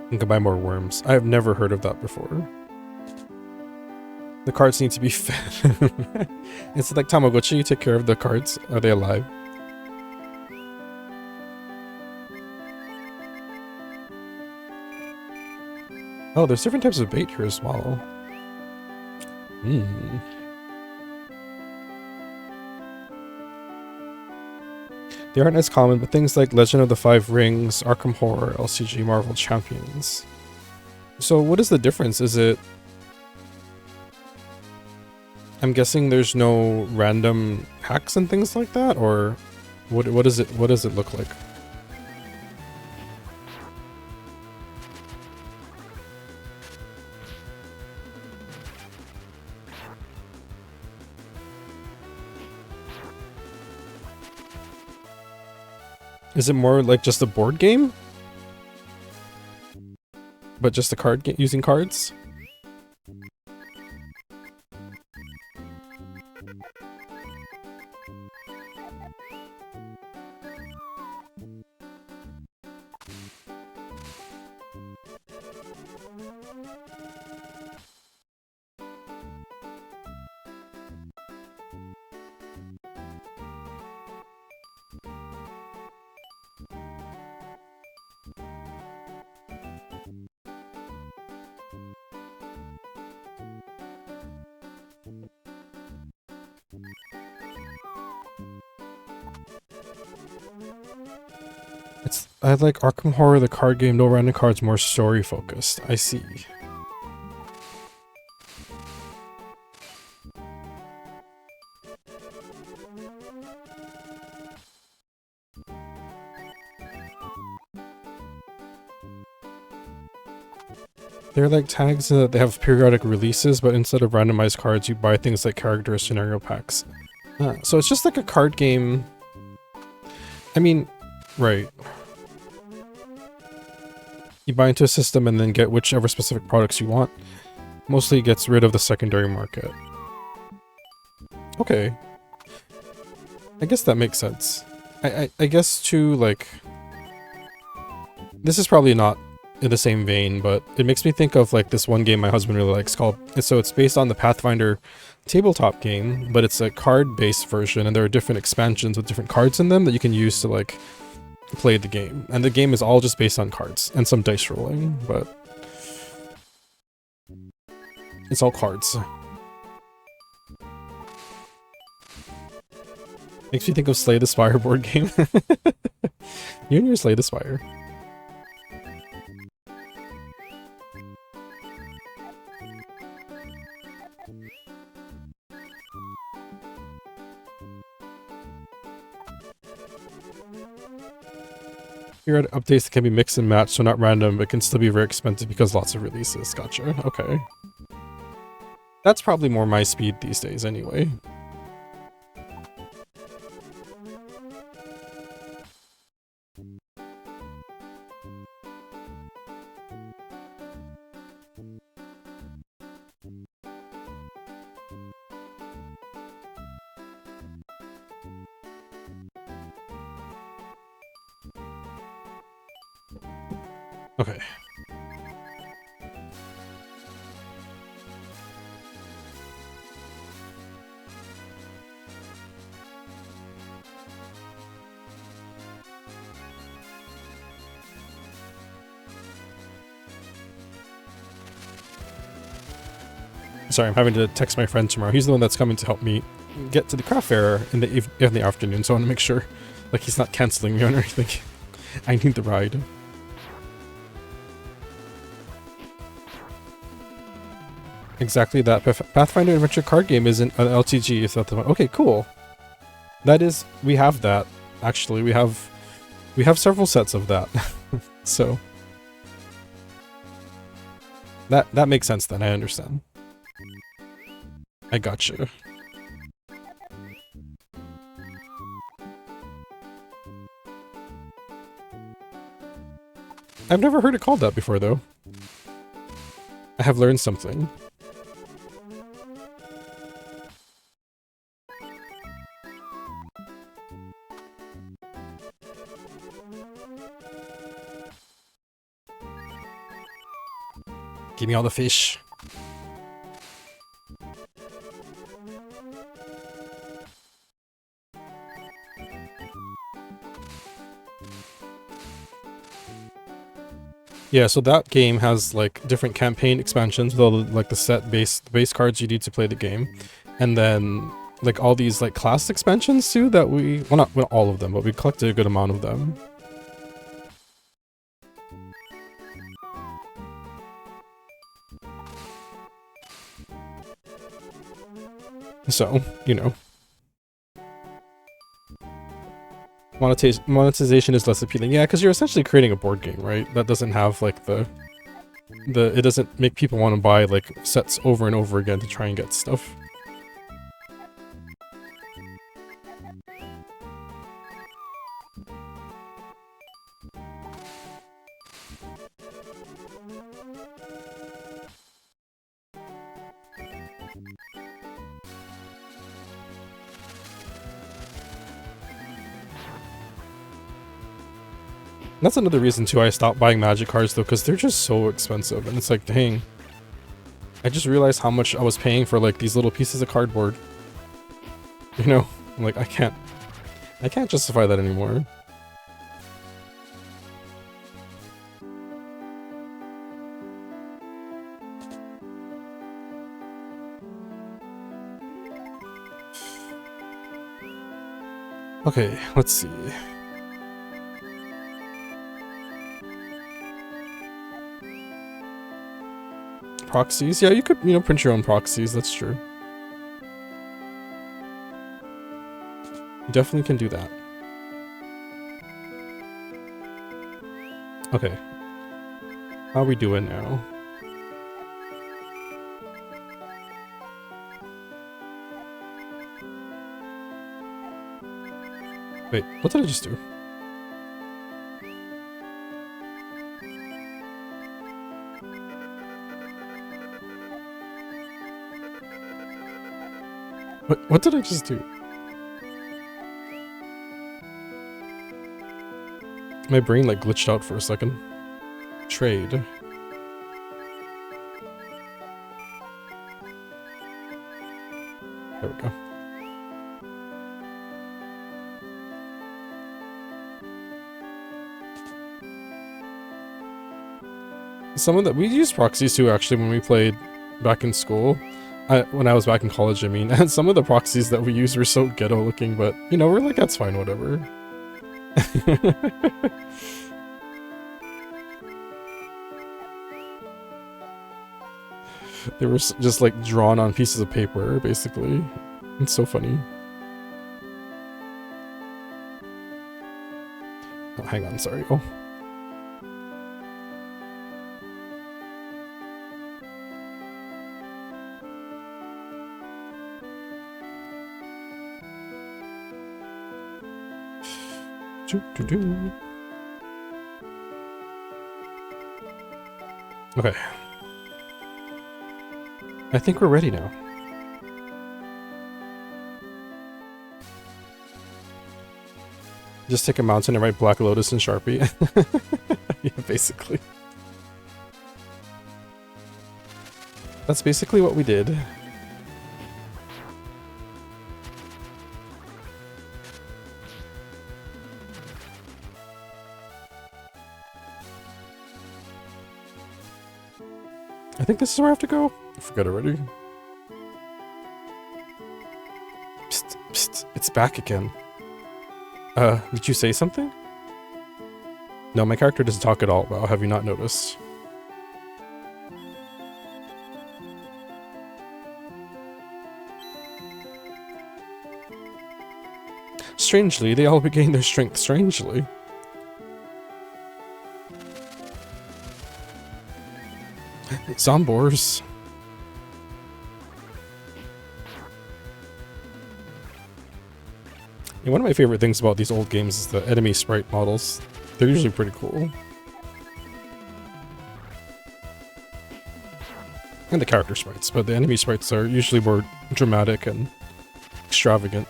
Speaker 1: I can buy more worms. I have never heard of that before. The cards need to be fed. It's like Tamagotchi, you take care of the cards. Are they alive? Oh, there's different types of bait here as well. They aren't as common, but things like Legend of the Five Rings, Arkham Horror, LCG, Marvel Champions. So what is the difference? Is it... I'm guessing there's no random hacks and things like that, or what does it look like? Is it more like just a board game? But just a card game using cards? I like Arkham Horror, the card game, no random cards, more story focused. I see. They're like tags that they have periodic releases, but instead of randomized cards, you buy things like character scenario packs. So it's just like a card game. I mean, right. You buy into a system and then get whichever specific products you want. Mostly gets rid of the secondary market. Okay. I guess that makes sense. I guess too, like... This is probably not in the same vein, but it makes me think of like this one game my husband really likes called... So it's based on the Pathfinder tabletop game, but it's a card-based version, and there are different expansions with different cards in them that you can use to like play the game. And the game is all just based on cards and some dice rolling, but it's all cards. Makes me think of Slay the Spire board game. You and your Slay the Spire. Here are updates that can be mixed and matched, so not random, but can still be very expensive because lots of releases. Gotcha. Okay. That's probably more my speed these days anyway. Okay. Sorry, I'm having to text my friend tomorrow. He's the one that's coming to help me get to the craft fair in the afternoon, so I want to make sure like he's not canceling me on anything. I need the ride. Exactly that. Pathfinder Adventure card game isn't an LTG. Is that the one? Okay, cool. That is, we have that. Actually, we have several sets of that. So that makes sense then. I understand. I got you. I've never heard it called that before, though. I have learned something. Give me all the fish. Yeah, so that game has like different campaign expansions with all the, like the base cards you need to play the game, and then like all these like class expansions too that well not all of them, but we collected a good amount of them. So, you know. Monetization is less appealing. Yeah, because you're essentially creating a board game, right? That doesn't have like it doesn't make people want to buy like sets over and over again to try and get stuff. That's another reason too I stopped buying Magic cards though, because they're just so expensive, and it's like, dang. I just realized how much I was paying for like these little pieces of cardboard. You know, I'm like, I can't justify that anymore. Okay, let's see. Proxies? Yeah, you could, you know, print your own proxies, that's true. You definitely can do that. Okay. How are we doing now? Wait, what did I just do? What did I just do? My brain like glitched out for a second. Trade. There we go. Some of the we used proxies too actually when we played back in school. When I was back in college, I mean, and some of the proxies that we used were so ghetto looking, but you know, we're like, that's fine, whatever. They were just like drawn on pieces of paper, basically. It's so funny. Oh, hang on, sorry. Oh. Okay. I think we're ready now. Just take a mountain and write Black Lotus in Sharpie. Yeah, basically. That's basically what we did. I think this is where I have to go. I forgot already. Psst, psst, it's back again. Did you say something? No, my character doesn't talk at all. Wow, have you not noticed? Strangely, they all regain their strength strangely. Zombors. Yeah, one of my favorite things about these old games is the enemy sprite models. They're usually pretty cool. And the character sprites, but the enemy sprites are usually more dramatic and extravagant.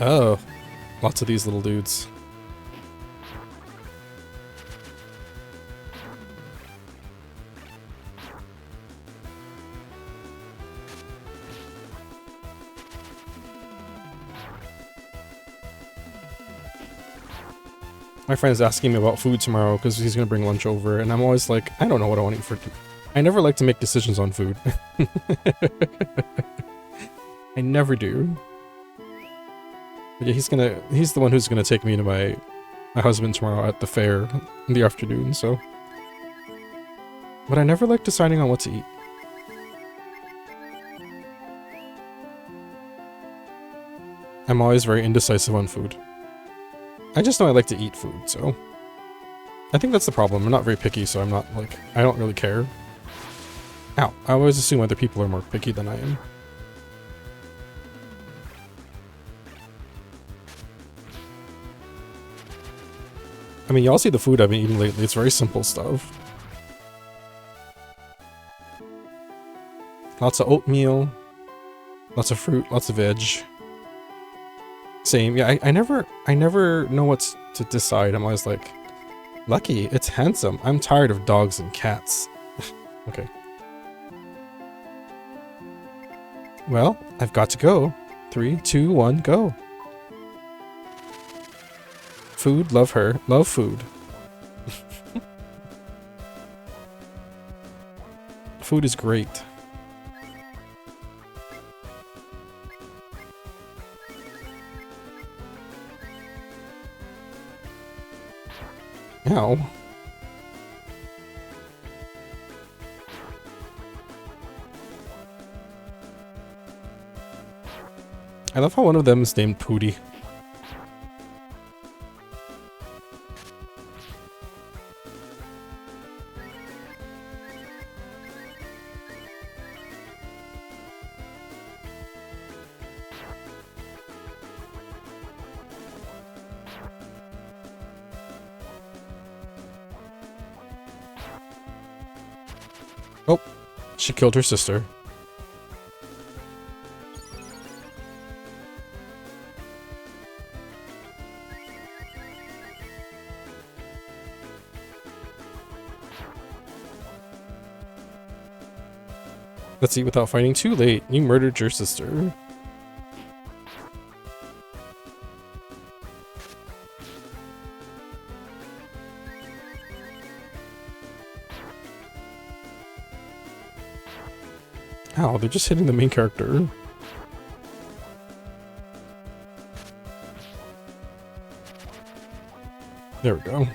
Speaker 1: Oh, lots of these little dudes. My friend's asking me about food tomorrow because he's going to bring lunch over, and I'm always like, I don't know what I want to eat for dinner. I never like to make decisions on food. I never do. But yeah, he's the one who's gonna take me to my husband tomorrow at the fair in the afternoon, so. But I never like deciding on what to eat. I'm always very indecisive on food. I just know I like to eat food, so. I think that's the problem. I'm not very picky, so I'm not like, I don't really care. Ow, I always assume other people are more picky than I am. I mean, y'all see the food I've been eating lately. It's very simple stuff. Lots of oatmeal. Lots of fruit. Lots of veg. Same. Yeah, I never know what to decide. I'm always like, lucky, it's handsome. I'm tired of dogs and cats. Okay. Well, I've got to go. 3, 2, 1, go. Food, love her, love food. Food is great. Ow. I love how one of them is named Pootie. Oh, she killed her sister. Let's eat without fighting. Too late. You murdered your sister. Ow, they're just hitting the main character. There we go.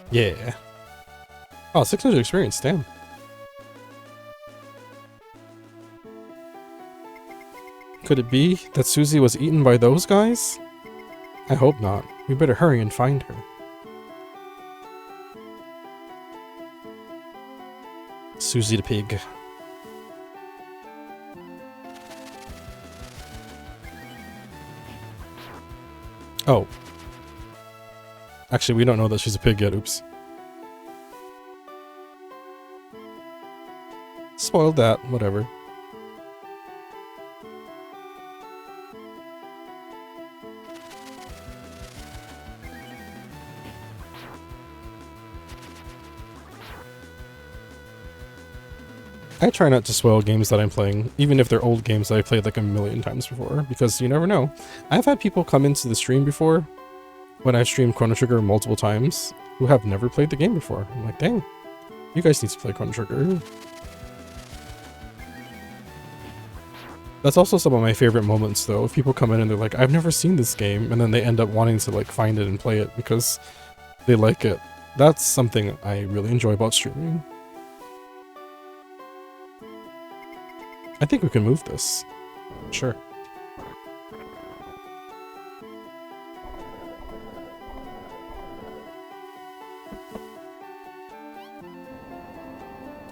Speaker 1: Yeah. Oh, 600 experience, damn. Could it be that Susie was eaten by those guys? I hope not. We better hurry and find her. Susie the pig. Oh. Actually, we don't know that she's a pig yet, oops. Spoiled that, whatever. I try not to spoil games that I'm playing, even if they're old games that I played like a million times before, because you never know. I've had people come into the stream before, when I've streamed Chrono Trigger multiple times, who have never played the game before. I'm like, dang, you guys need to play Chrono Trigger. That's also some of my favorite moments, though. If people come in and they're like, I've never seen this game, and then they end up wanting to like find it and play it because they like it. That's something I really enjoy about streaming. I think we can move this. Sure.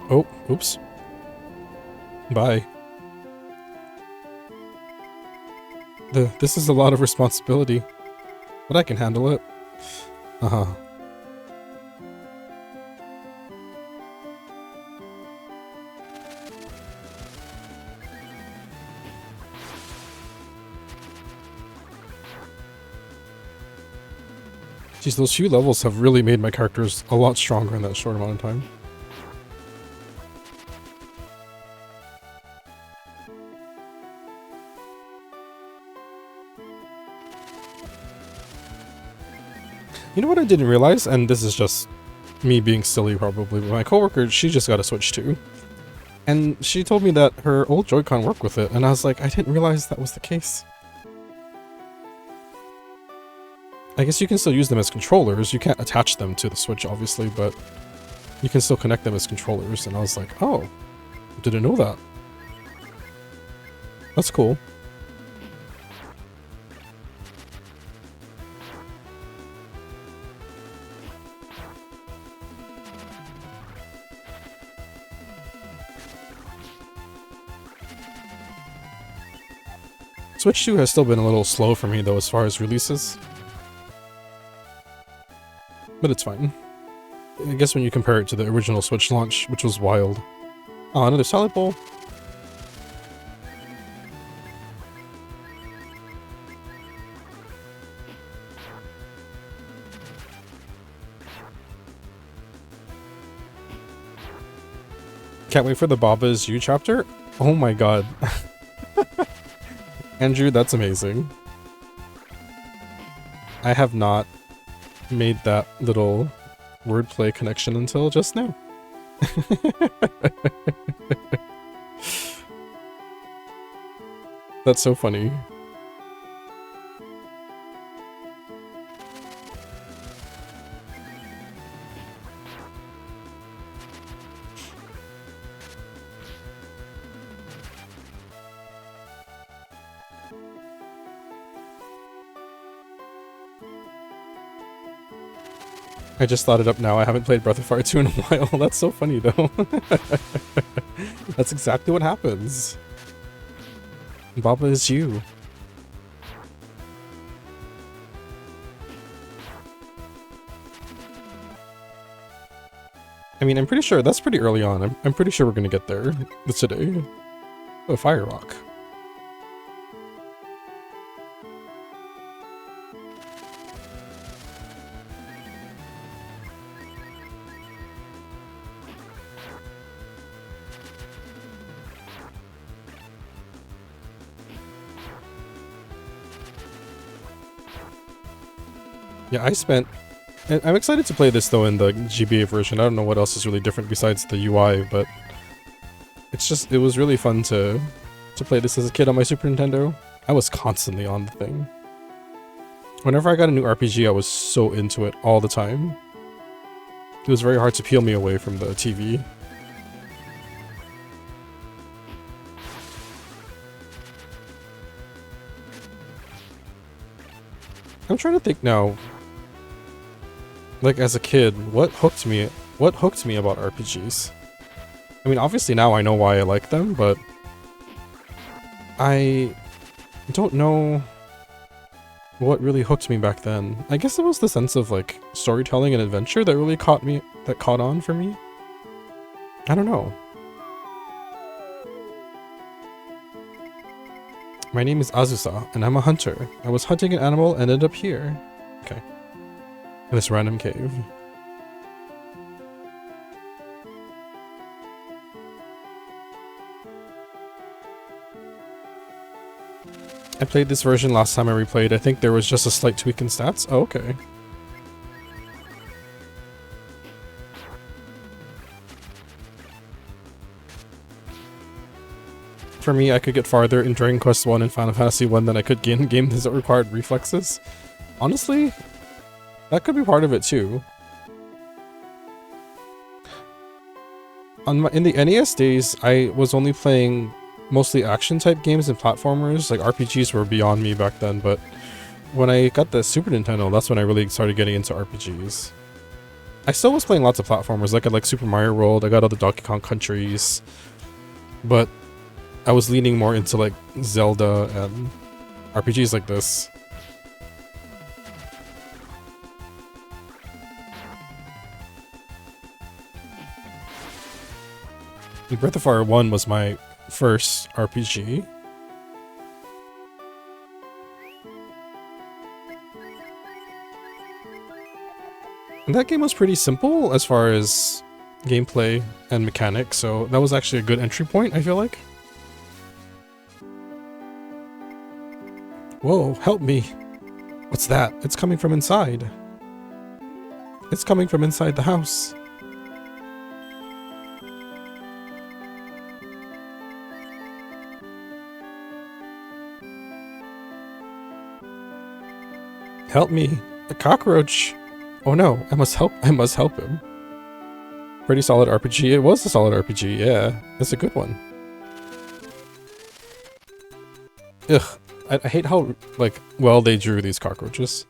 Speaker 1: Oh, oops. Bye. This is a lot of responsibility, but I can handle it. Uh-huh. Geez, those few levels have really made my characters a lot stronger in that short amount of time. You know what I didn't realize? And this is just me being silly probably, but my coworker, she just got a Switch too. And she told me that her old Joy-Con worked with it, and I was like, I didn't realize that was the case. I guess you can still use them as controllers. You can't attach them to the Switch, obviously, but you can still connect them as controllers. And I was like, oh, didn't know that. That's cool. Switch 2 has still been a little slow for me, though, as far as releases. But it's fine. I guess when you compare it to the original Switch launch, which was wild. Oh, another salad bowl? Can't wait for the Baba Is You chapter? Oh my god. Andrew, that's amazing. I have not made that little wordplay connection until just now. That's so funny. I just thought it up now. I haven't played Breath of Fire 2 in a while. That's so funny, though. That's exactly what happens. Baba is you. I mean, I'm pretty sure that's pretty early on. I'm pretty sure we're gonna get there today. Oh, Fire Rock. Yeah, I'm excited to play this though in the GBA version. I don't know what else is really different besides the UI, but it was really fun to play this as a kid on my Super Nintendo. I was constantly on the thing. Whenever I got a new RPG, I was so into it all the time. It was very hard to peel me away from the TV. I'm trying to think now. Like, as a kid, what hooked me about RPGs? I mean, obviously now I know why I like them, but I don't know what really hooked me back then. I guess it was the sense of, like, storytelling and adventure that really caught on for me. I don't know. My name is Azusa, and I'm a hunter. I was hunting an animal and ended up here. Okay. In this random cave. I played this version last time I replayed. I think there was just a slight tweak in stats. Oh, okay. For me, I could get farther in Dragon Quest 1 and Final Fantasy 1 than I could in games that required reflexes. Honestly, that could be part of it too. In the NES days, I was only playing mostly action-type games and platformers. Like, RPGs were beyond me back then, but when I got the Super Nintendo, that's when I really started getting into RPGs. I still was playing lots of platformers, like I like Super Mario World, I got all the Donkey Kong Countries, but I was leaning more into like Zelda and RPGs like this. Breath of Fire 1 was my first RPG. And that game was pretty simple as far as gameplay and mechanics, so that was actually a good entry point, I feel like. Whoa, help me! What's that? It's coming from inside. It's coming from inside the house. Help me! A cockroach! Oh no, I must help him. Pretty solid RPG. It was a solid RPG, yeah. It's a good one. Ugh. I hate how, like, well they drew these cockroaches.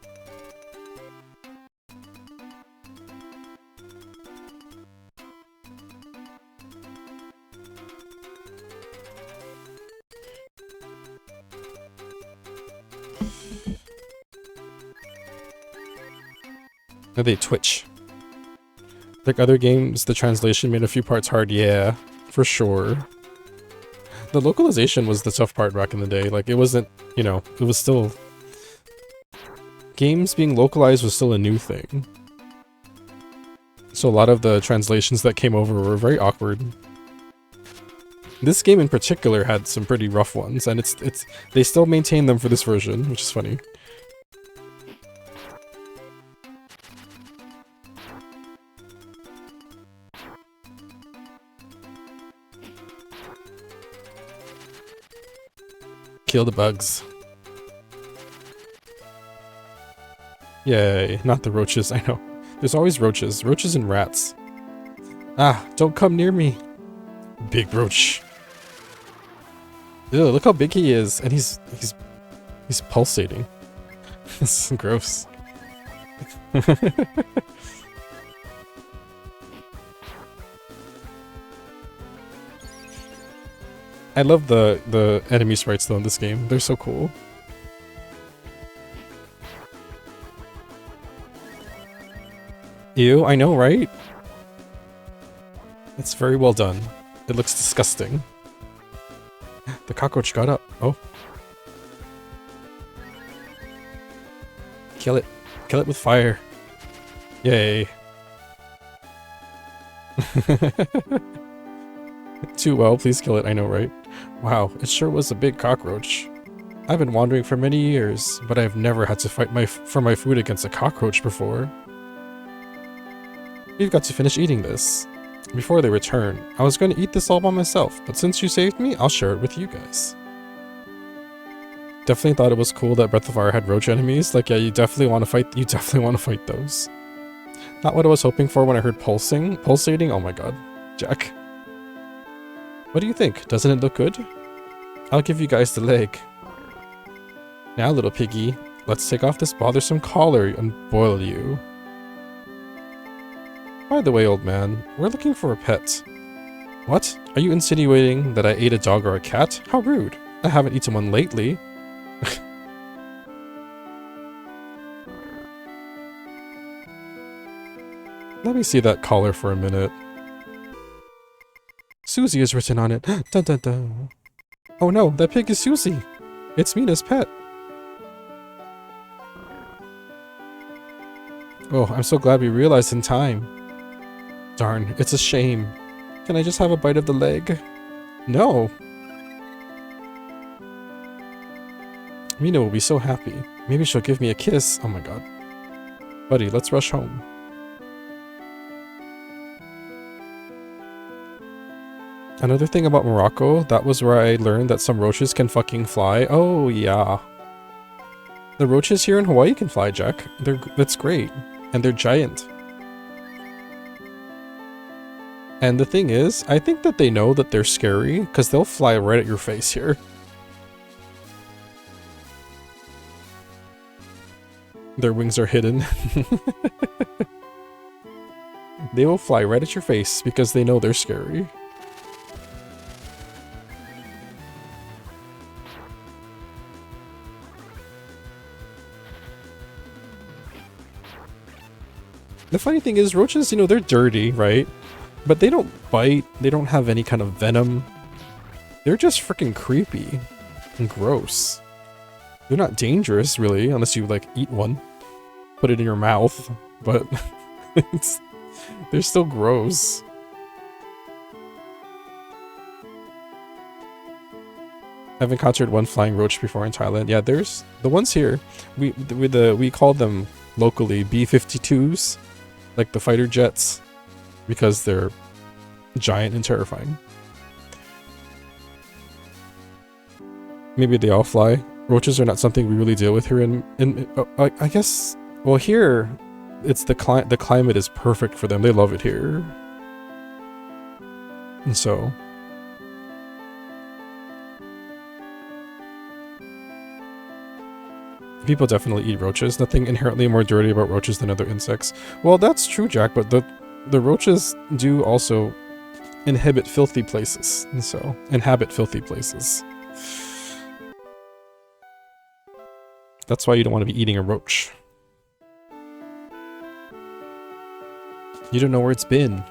Speaker 1: They twitch. Like other games, the translation made a few parts hard, yeah, for sure. The localization was the tough part back in the day. Like, it wasn't, you know, it was still... Games being localized was still a new thing. So a lot of the translations that came over were very awkward. This game in particular had some pretty rough ones, and they still maintain them for this version, which is funny. Kill the bugs. Yay, not the roaches, I know. There's always roaches. Roaches and rats. Ah, don't come near me. Big roach. Ew, look how big he is. And he's pulsating. This is gross. I love the enemy sprites though in this game. They're so cool. Ew, I know, right? It's very well done. It looks disgusting. The cockroach got up. Oh. Kill it. Kill it with fire. Yay. Too well, please kill it, I know, right? Wow, it sure was a big cockroach. I've been wandering for many years, but I've never had to fight for my food against a cockroach before. We've got to finish eating this. Before they return, I was going to eat this all by myself, but since you saved me, I'll share it with you guys. Definitely thought it was cool that Breath of Fire had roach enemies. Like, yeah, you definitely want to fight those. Not what I was hoping for when I heard pulsating. Oh my god. Jack. What do you think? Doesn't it look good? I'll give you guys the leg. Now, little piggy, let's take off this bothersome collar and boil you. By the way, old man, we're looking for a pet. What? Are you insinuating that I ate a dog or a cat? How rude. I haven't eaten one lately. Let me see that collar for a minute. Susie is written on it. Dun dun dun. Oh no, that pig is Susie. It's Mina's pet. Oh, I'm so glad we realized in time. Darn, it's a shame. Can I just have a bite of the leg? No. Mina will be so happy. Maybe she'll give me a kiss. Oh my god. Buddy, let's rush home. Another thing about Morocco, that was where I learned that some roaches can fucking fly. Oh yeah. The roaches here in Hawaii can fly, Jack. That's great. And they're giant. And the thing is, I think that they know that they're scary, because they'll fly right at your face here. Their wings are hidden. They will fly right at your face, because they know they're scary. The funny thing is, roaches, you know, they're dirty, right? But they don't bite, they don't have any kind of venom. They're just freaking creepy and gross. They're not dangerous, really, unless you, like, eat one. Put it in your mouth, but they're still gross. I've encountered one flying roach before in Thailand. Yeah, there's the ones here. We call them locally B-52s, like the fighter jets, because they're giant and terrifying. Maybe they all fly. Roaches are not something we really deal with here I guess, well, here it's the climate is perfect for them. They love it here. And so people definitely eat roaches. Nothing inherently more dirty about roaches than other insects. Well, that's true, Jack, but the roaches do also inhabit filthy places. That's why you don't want to be eating a roach. You don't know where it's been.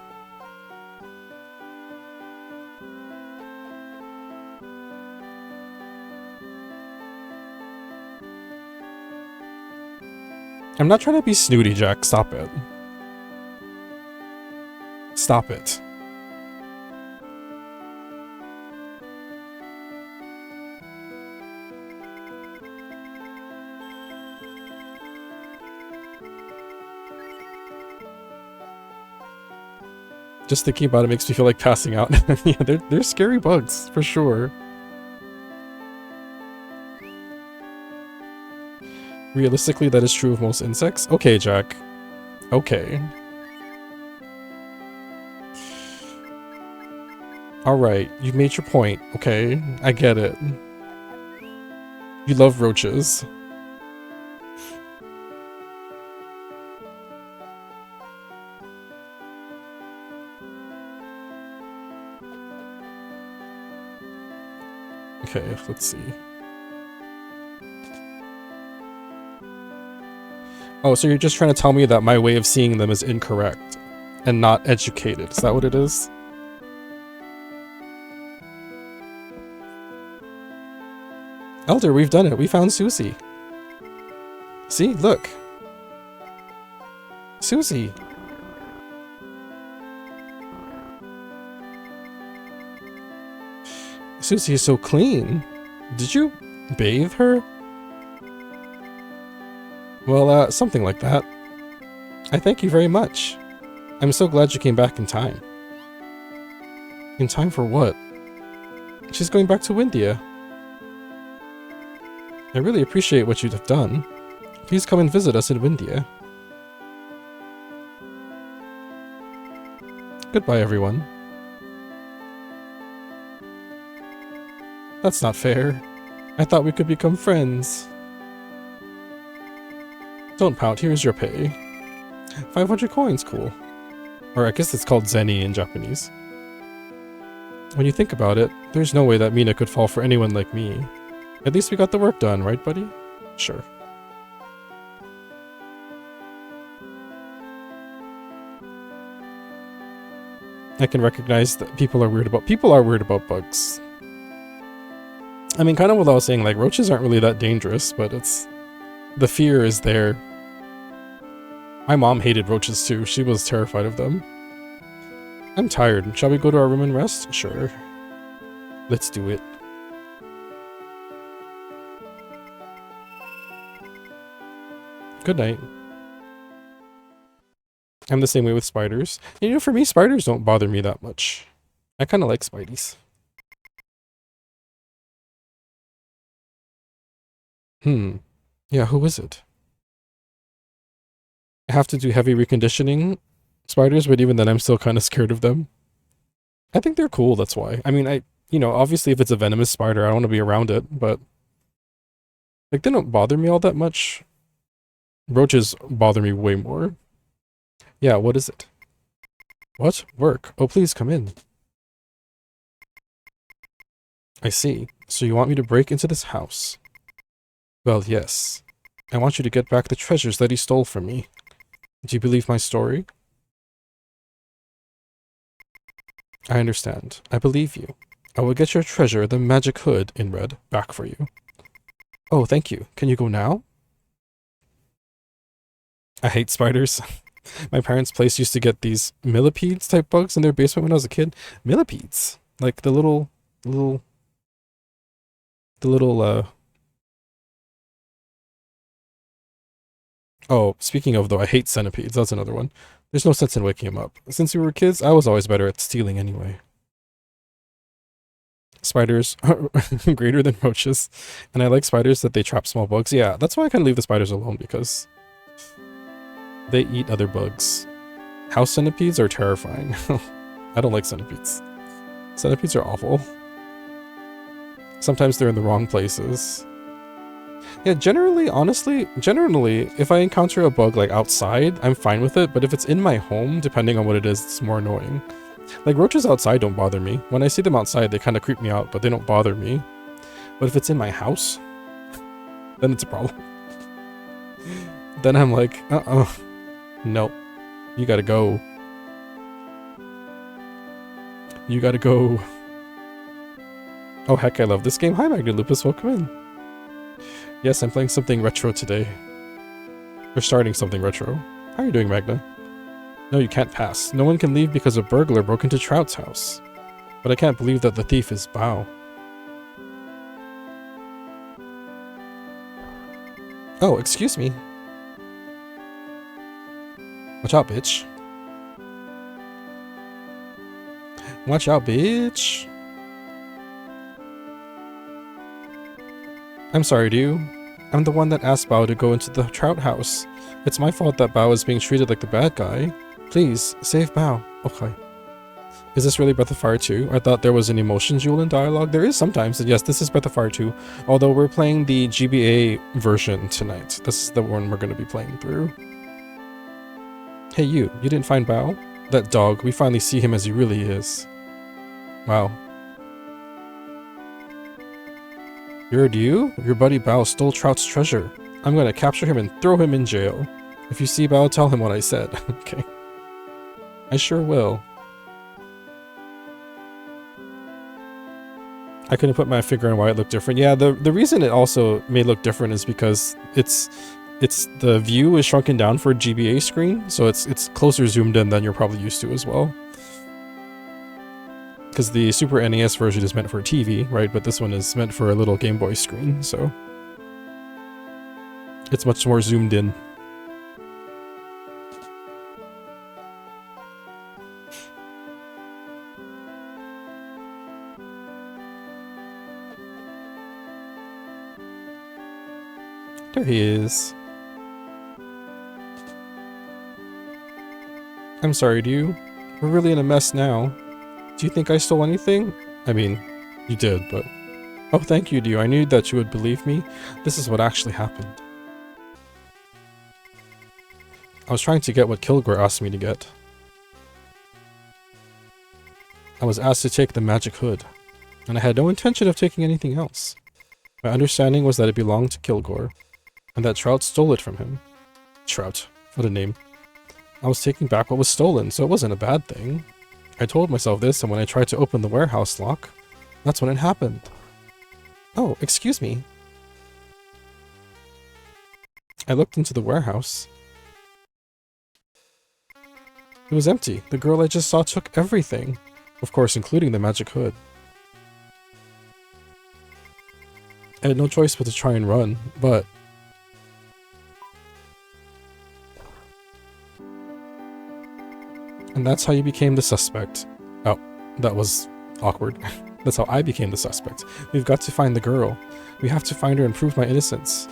Speaker 1: I'm not trying to be snooty, Jack. Stop it. Stop it. Just thinking about it makes me feel like passing out. Yeah, they're scary bugs, for sure. Realistically, that is true of most insects. Okay, Jack. Okay. Alright, you've made your point, okay? I get it. You love roaches. Okay, let's see. Oh, so you're just trying to tell me that my way of seeing them is incorrect and not educated. Is that what it is? Elder, we've done it. We found Susie. See, look. Susie. Susie is so clean. Did you bathe her? Well, something like that. I thank you very much. I'm so glad you came back in time. In time for what? She's going back to India. I really appreciate what you'd have done. Please come and visit us in Windia. Goodbye, everyone. That's not fair. I thought we could become friends. Don't pout, here's your pay. 500 coins, cool. Or I guess it's called zenny in Japanese. When you think about it, there's no way that Mina could fall for anyone like me. At least we got the work done, right, buddy? Sure. I can recognize that people are weird about bugs. I mean, kind of what I was saying, like, roaches aren't really that dangerous, but it's... the fear is there. My mom hated roaches too. She was terrified of them. I'm tired. Shall we go to our room and rest? Sure. Let's do it. Good night. I'm the same way with spiders. You know, for me, spiders don't bother me that much. I kind of like spideys. Yeah, who is it? I have to do heavy reconditioning spiders, but even then I'm still kind of scared of them. I think they're cool, that's why. I mean, you know, obviously if it's a venomous spider, I don't want to be around it, but... like, they don't bother me all that much. Roaches bother me way more. Yeah, what is it? What? Work? Oh, please come in. I see. So you want me to break into this house? Well, yes. I want you to get back the treasures that he stole from me. Do you believe my story? I understand. I believe you. I will get your treasure, the magic hood in red, back for you. Oh, thank you. Can you go now? I hate spiders. My parents' place used to get these millipedes type bugs in their basement when I was a kid. Millipedes. Like the little, oh, speaking of though, I hate centipedes. That's another one. There's no sense in waking him up. Since we were kids, I was always better at stealing anyway. Spiders are greater than roaches. And I like spiders that they trap small bugs. Yeah, that's why I kind of leave the spiders alone, because they eat other bugs. House centipedes are terrifying. I don't like centipedes. Centipedes are awful. Sometimes they're in the wrong places. Yeah, generally, honestly, if I encounter a bug like outside, I'm fine with it, but if it's in my home, depending on what it is, it's more annoying. Like, roaches outside don't bother me. When I see them outside, they kind of creep me out, but they don't bother me. But if it's in my house, then it's a problem. Then I'm like, nope. You gotta go. You gotta go. Oh heck, I love this game. Hi Magna Lupus, welcome in. Yes, I'm playing something retro today. We're starting something retro. How are you doing, Magna? No, you can't pass. No one can leave because a burglar broke into Trout's house. But I can't believe that the thief is Bao. Oh, excuse me. Watch out, bitch. Watch out, bitch. I'm sorry, dude. I'm the one that asked Bao to go into the Trout house. It's my fault that Bao is being treated like the bad guy. Please, save Bao. Okay. Is this really Breath of Fire 2? I thought there was an emotion jewel in dialogue. There is sometimes, and yes, this is Breath of Fire 2. Although we're playing the GBA version tonight. This is the one we're going to be playing through. Hey you didn't find Bao? That dog, we finally see him as he really is. Wow. You're you? Your buddy Bao stole Trout's treasure. I'm gonna capture him and throw him in jail. If you see Bao, tell him what I said. Okay. I sure will. I couldn't put my finger on why it looked different. Yeah, the reason it also may look different is because it's the view is shrunken down for a GBA screen, so it's closer zoomed in than you're probably used to as well. Because the Super NES version is meant for a TV, right? But this one is meant for a little Game Boy screen, so it's much more zoomed in. There he is. I'm sorry, dude. We're really in a mess now. Do you think I stole anything? I mean, you did, but... Oh, thank you, Dio. I knew that you would believe me. This is what actually happened. I was trying to get what Kilgore asked me to get. I was asked to take the magic hood, and I had no intention of taking anything else. My understanding was that it belonged to Kilgore, and that Trout stole it from him. Trout. What a name. I was taking back what was stolen, so it wasn't a bad thing. I told myself this, and when I tried to open the warehouse lock, that's when it happened. Oh, excuse me. I looked into the warehouse. It was empty. The girl I just saw took everything. Of course, including the magic hood. I had no choice but to try and run, but... And that's how you became the suspect. Oh, that was awkward. That's how I became the suspect. We've got to find the girl. We have to find her and prove my innocence.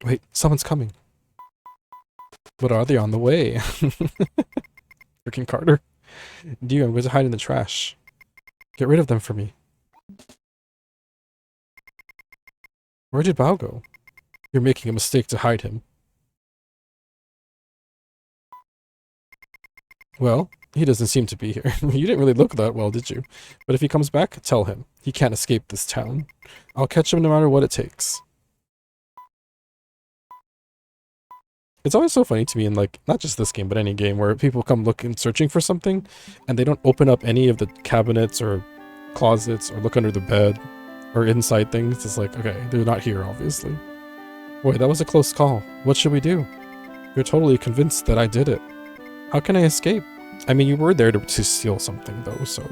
Speaker 1: Wait, someone's coming. What are they on the way? Freaking Carter. Dio, I'm going to hide in the trash. Get rid of them for me. Where did Bao go? You're making a mistake to hide him. Well, he doesn't seem to be here. You didn't really look that well, did you? But if he comes back, tell him. He can't escape this town. I'll catch him no matter what it takes. It's always so funny to me in, like, not just this game, but any game, where people come looking, searching for something, and they don't open up any of the cabinets or closets or look under the bed or inside things. It's like, okay, they're not here, obviously. Boy, that was a close call. What should we do? You're totally convinced that I did it. How can I escape? I mean, you were there to steal something, though, so...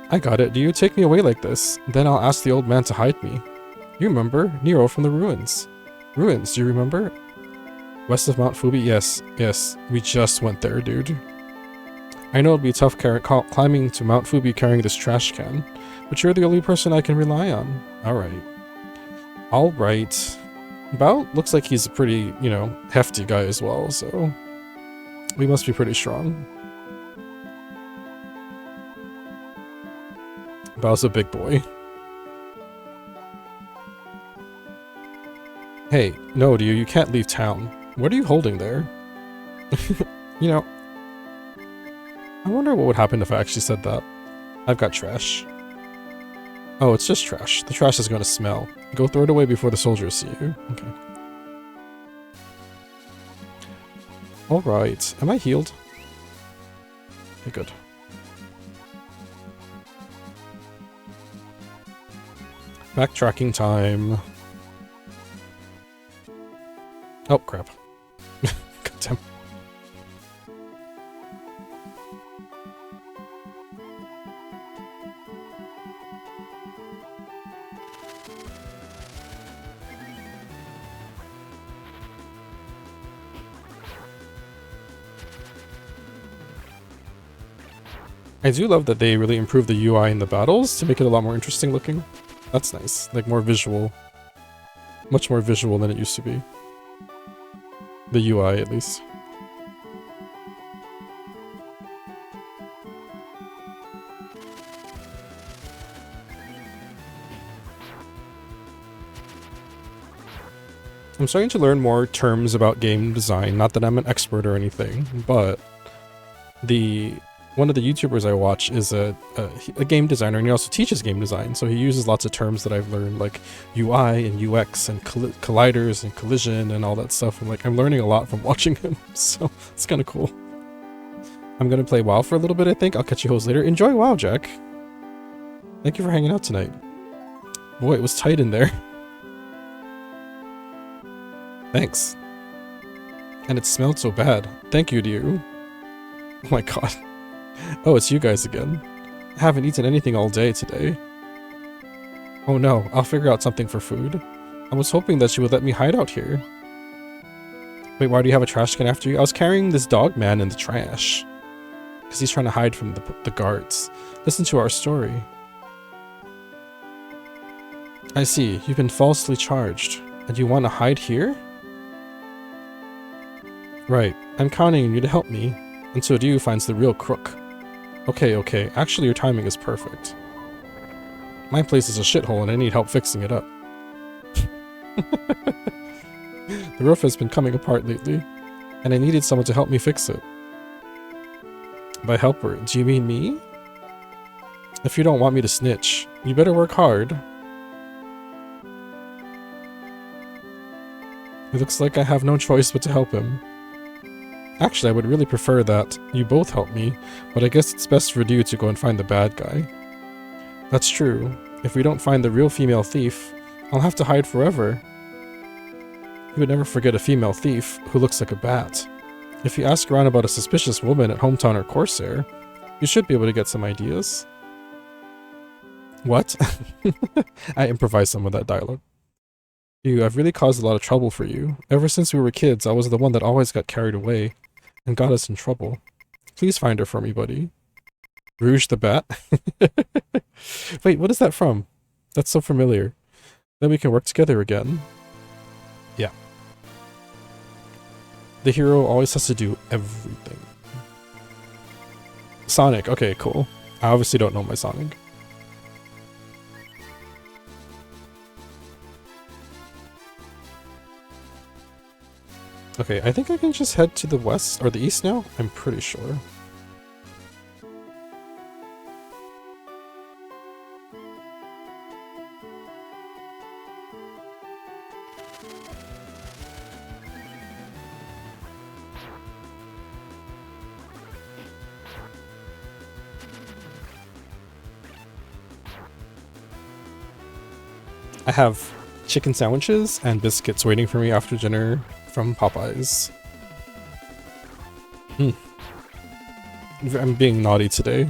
Speaker 1: I got it. Do you take me away like this? Then I'll ask the old man to hide me. You remember? Nero from the ruins. Ruins, do you remember? West of Mount Fubi? Yes. Yes. We just went there, dude. I know it'd be tough climbing to Mount Fubi carrying this trash can, but you're the only person I can rely on. Alright. Alright. Bao looks like he's a pretty, you know, hefty guy as well, so... We must be pretty strong. Bao's a big boy. Hey, no, Dio, you can't leave town. What are you holding there? You know, I wonder what would happen if I actually said that. I've got trash. Oh, it's just trash. The trash is going to smell. Go throw it away before the soldiers see you. Okay. Alright. Am I healed? Okay, good. Backtracking time. Oh, crap. Goddamn. I do love that they really improved the UI in the battles to make it a lot more interesting looking. That's nice. Like, more visual. Much more visual than it used to be. The UI, at least. I'm starting to learn more terms about game design. Not that I'm an expert or anything, but the one of the YouTubers I watch is a game designer, and he also teaches game design. So he uses lots of terms that I've learned, like UI and UX and colliders and collision and all that stuff. And like, I'm learning a lot from watching him, so it's kind of cool. I'm gonna play WoW for a little bit, I think. I'll catch you hoes later. Enjoy WoW, Jack. Thank you for hanging out tonight. Boy, it was tight in there. Thanks. And it smelled so bad. Thank you to you. Oh my god. Oh, it's you guys again. I haven't eaten anything all day today. Oh no, I'll figure out something for food. I was hoping that you would let me hide out here. Wait, why do you have a trash can after you? I was carrying this dog man in the trash. Because he's trying to hide from the guards. Listen to our story. I see, you've been falsely charged. And you want to hide here? Right, I'm counting on you to help me. And so Ryu finds the real crook. Okay, actually your timing is perfect. My place is a shithole and I need help fixing it up. The roof has been coming apart lately, and I needed someone to help me fix it. By helper, do you mean me? If you don't want me to snitch, you better work hard. It looks like I have no choice but to help him. Actually, I would really prefer that you both help me, but I guess it's best for you to go and find the bad guy. That's true. If we don't find the real female thief, I'll have to hide forever. You would never forget a female thief who looks like a bat. If you ask around about a suspicious woman at Hometown or Corsair, you should be able to get some ideas. What? I improvised some of that dialogue. I've really caused a lot of trouble for you. Ever since we were kids, I was the one that always got carried away and got us in trouble. Please find her for me, buddy. Rouge the Bat? Wait, what is that from? That's so familiar. Then we can work together again. Yeah. The hero always has to do everything. Sonic, okay, cool. I obviously don't know my Sonic. Okay, I think I can just head to the west or the east now? I'm pretty sure. I have chicken sandwiches and biscuits waiting for me after dinner from Popeyes. I'm being naughty today.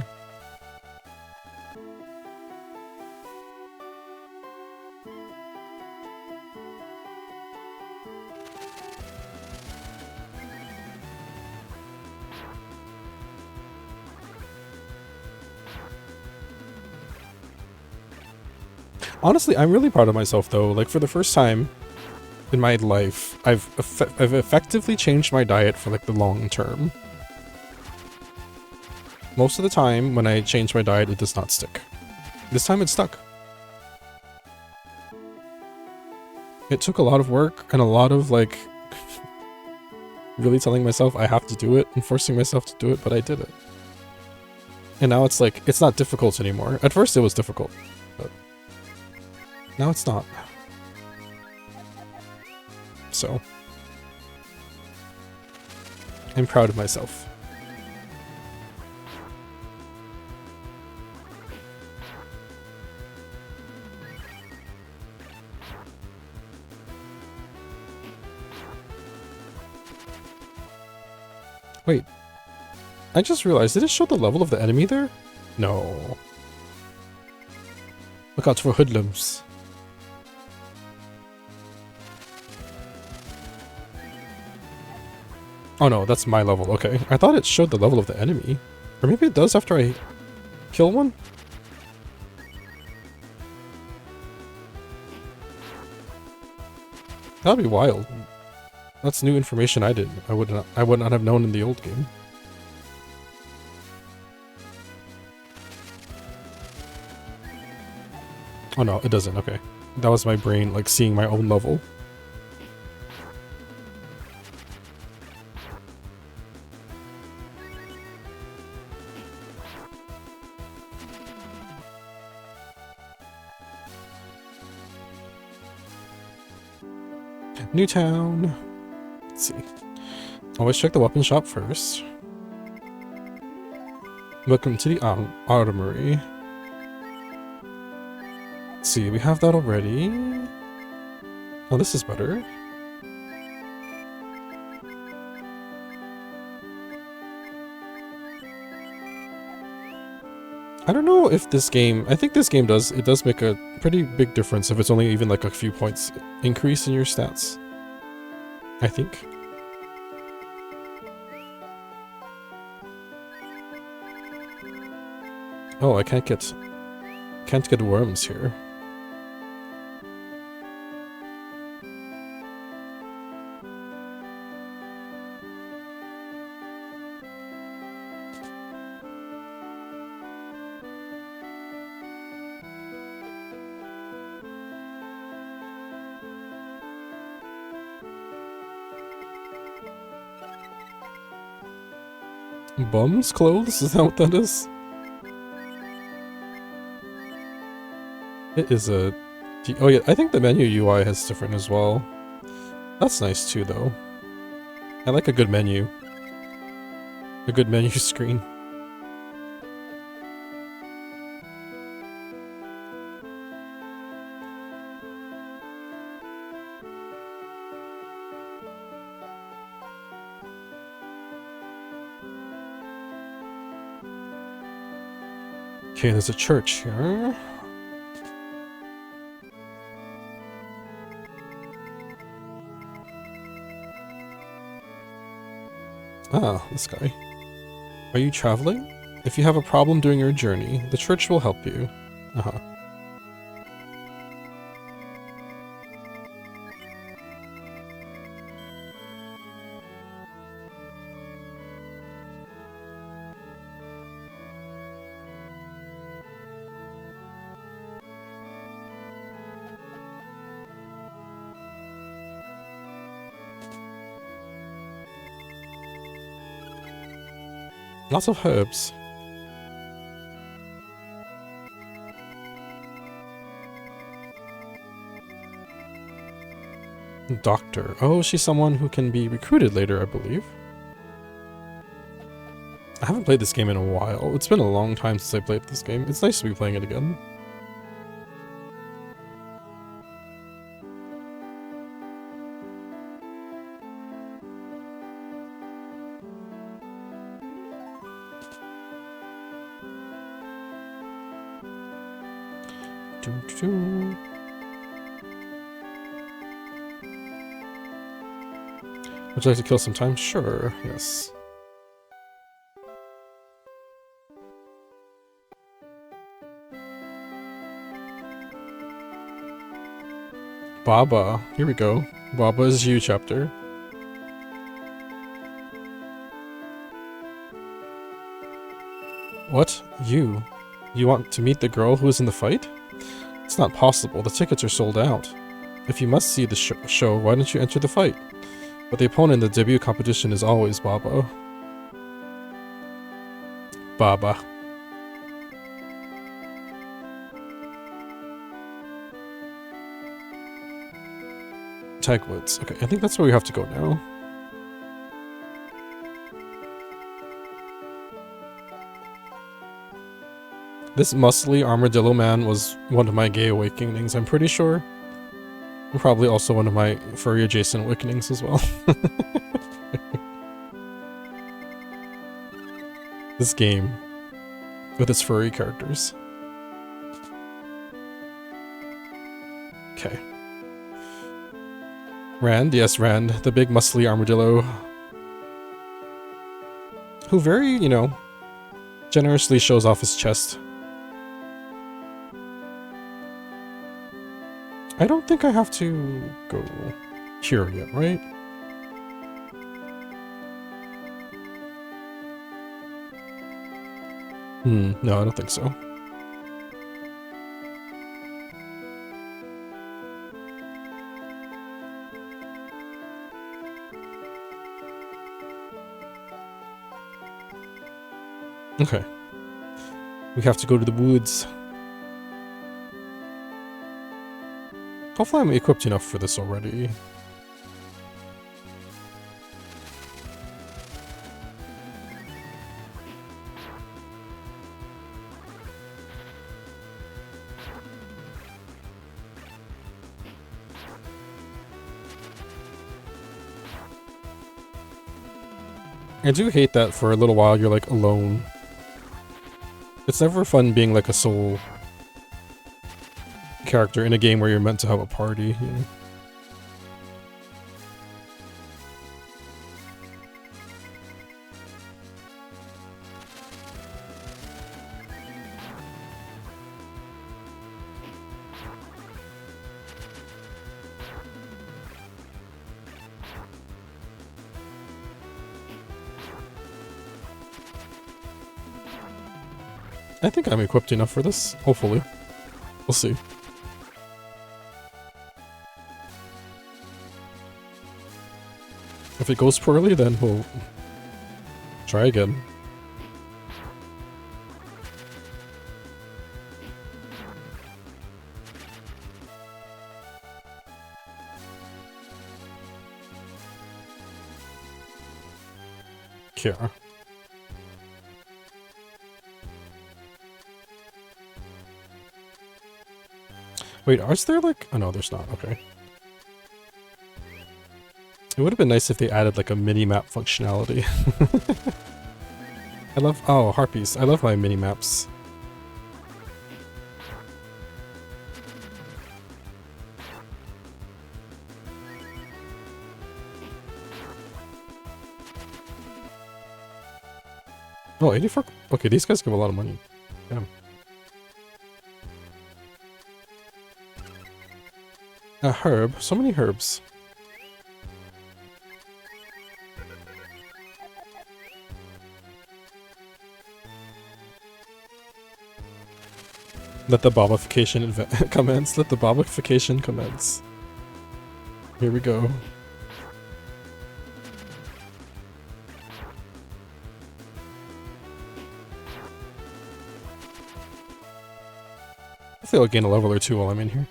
Speaker 1: Honestly, I'm really proud of myself though. Like, for the first time in my life, I've effectively changed my diet for like the long term. Most of the time when I change my diet, it does not stick. This time it stuck. It took a lot of work and a lot of like really telling myself I have to do it and forcing myself to do it, but I did it. And now it's like, it's not difficult anymore. At first it was difficult, but now it's not. So, I'm proud of myself. Wait, I just realized, did it show the level of the enemy there? No. Look out for hoodlums. Oh no, that's my level, okay. I thought it showed the level of the enemy. Or maybe it does after I kill one? That'd be wild. That's new information I would not have known in the old game. Oh no, it doesn't, okay. That was my brain, like, seeing my own level. New town. Let's see. Always check the weapon shop first. Welcome to the Armory. Let's see, we have that already. Oh, this is better. I don't know if this game, I think this game does make a pretty big difference if it's only even like a few points increase in your stats. I think. Oh, I can't get worms here. Bums clothes? Is that what that is? It is a... Oh yeah, I think the menu UI is different as well. That's nice too, though. I like a good menu. A good menu screen. Okay, there's a church here. Ah, this guy. Are you traveling? If you have a problem during your journey, the church will help you. Uh-huh. Lots of herbs. Doctor. Oh, she's someone who can be recruited later, I believe. I haven't played this game in a while. It's been a long time since I played this game. It's nice to be playing it again. Would you like to kill some time? Sure, yes. Baba, here we go. Baba is you chapter. What? You? You want to meet the girl who was in the fight? It's not possible, the tickets are sold out. If you must see the show, why don't you enter the fight? But the opponent in the debut competition is always Baba. Baba. Tagwoods. Okay, I think that's where we have to go now. This muscly armadillo man was one of my gay awakenings, I'm pretty sure. And probably also one of my furry adjacent awakenings as well. This game. With its furry characters. Okay. Rand, yes, Rand, the big muscly armadillo. Who very, you know, generously shows off his chest. I don't think I have to go here yet, right? No, I don't think so. Okay. We have to go to the woods. Hopefully I'm equipped enough for this already. I do hate that for a little while you're like alone. It's never fun being like a sole character in a game where you're meant to have a party, you know? I think I'm equipped enough for this, hopefully. We'll see. If it goes poorly, then we'll try again. Here. Wait, is there like... Oh no, there's not. Okay. It would have been nice if they added like a mini-map functionality. I love... Oh, harpies. I love my mini-maps. Oh, 84... Okay, these guys give a lot of money. Damn. A herb. So many herbs. Let the bobification commence. Let the bobification commence. Here we go. I feel I'll gain a level or two while I'm in here.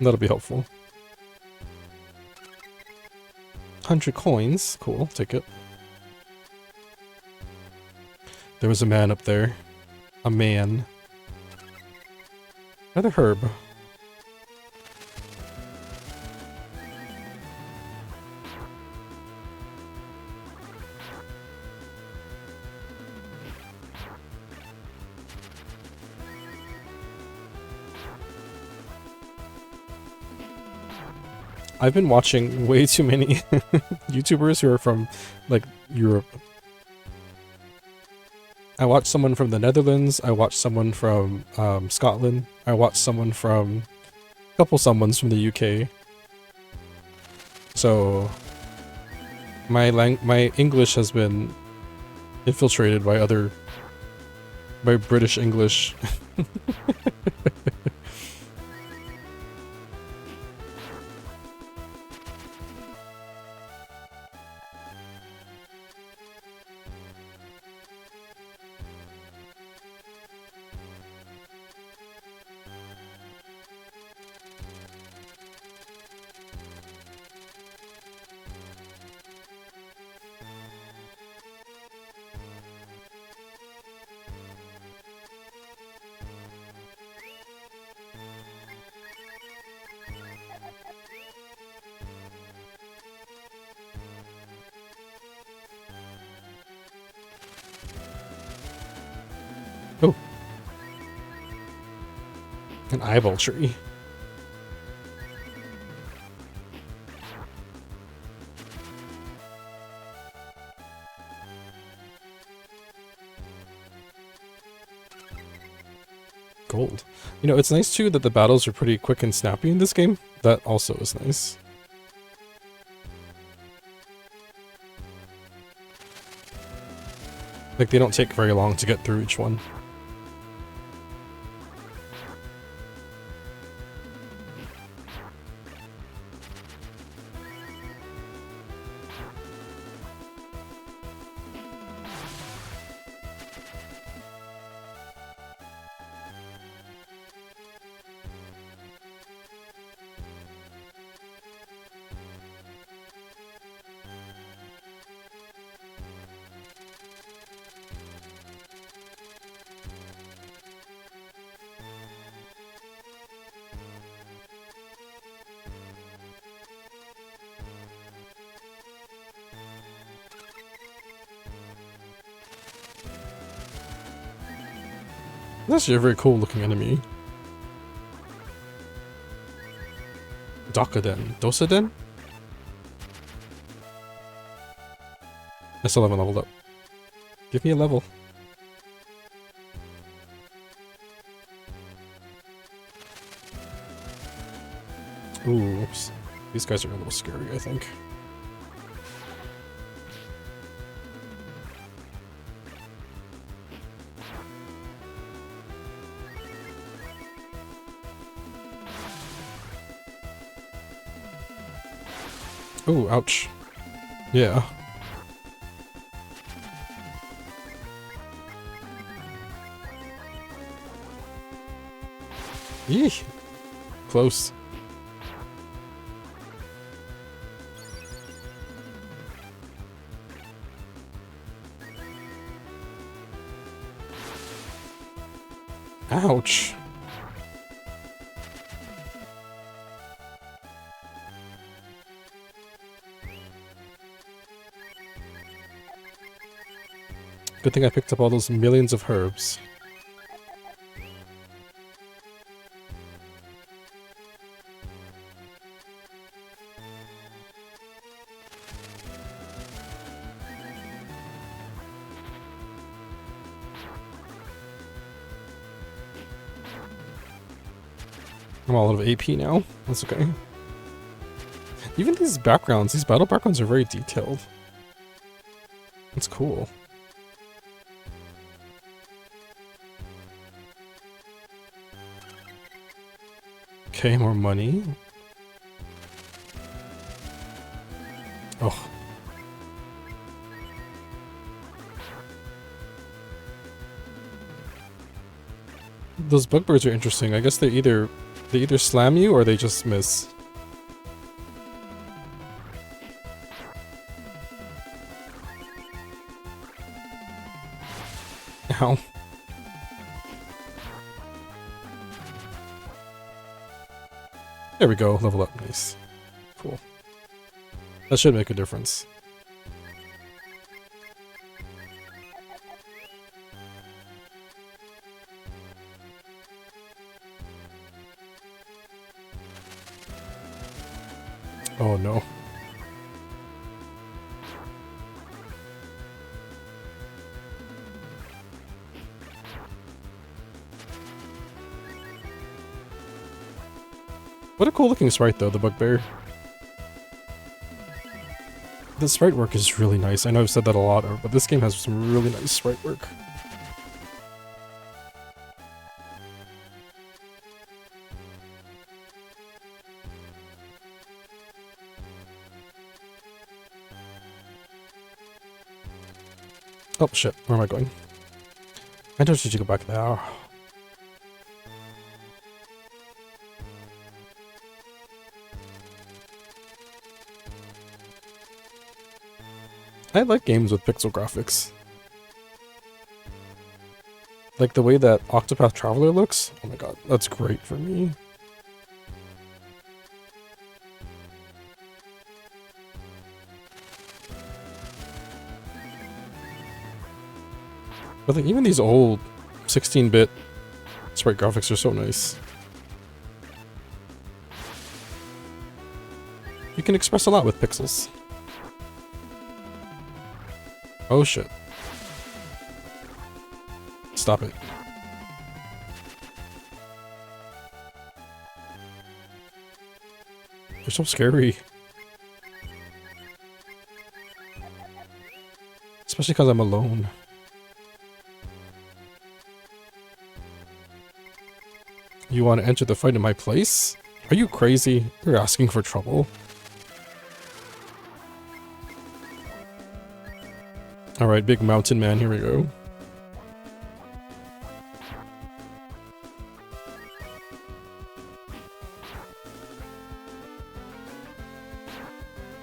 Speaker 1: That'll be helpful. 100 coins. Cool, take it. There was a man up there. A man. Another herb. I've been watching way too many YouTubers who are from, like, Europe. I watched someone from the Netherlands, I watched someone from Scotland, I watched someone from... a couple someones from the UK. So... my English has been infiltrated by by British English. Oh. An eyeball tree. Gold. You know, it's nice too that the battles are pretty quick and snappy in this game. That also is nice. Like, they don't take very long to get through each one. That's actually a very cool looking enemy. Dokaden. Dosaden? I still haven't leveled up. Give me a level. Ooh, these guys are a little scary, I think. Ooh, ouch. Yeah. Yee. Close. Ouch. Good thing I picked up all those millions of herbs. I'm all out of AP now. That's okay. Even these backgrounds, these battle backgrounds are very detailed. That's cool. Okay, more money. Oh. Those bugbears are interesting. I guess they either slam you or they just miss. Ow. There we go, level up, nice. Cool. That should make a difference. Oh no. What a cool looking sprite though, the bugbear. The sprite work is really nice. I know I've said that a lot, but this game has some really nice sprite work. Oh shit, where am I going? I don't need to go back there. I like games with pixel graphics. Like the way that Octopath Traveler looks. Oh my god, that's great for me. But like even these old 16-bit sprite graphics are so nice. You can express a lot with pixels. Oh shit. Stop it. They're so scary. Especially because I'm alone. You want to enter the fight in my place? Are you crazy? You're asking for trouble. Alright, big mountain man, here we go.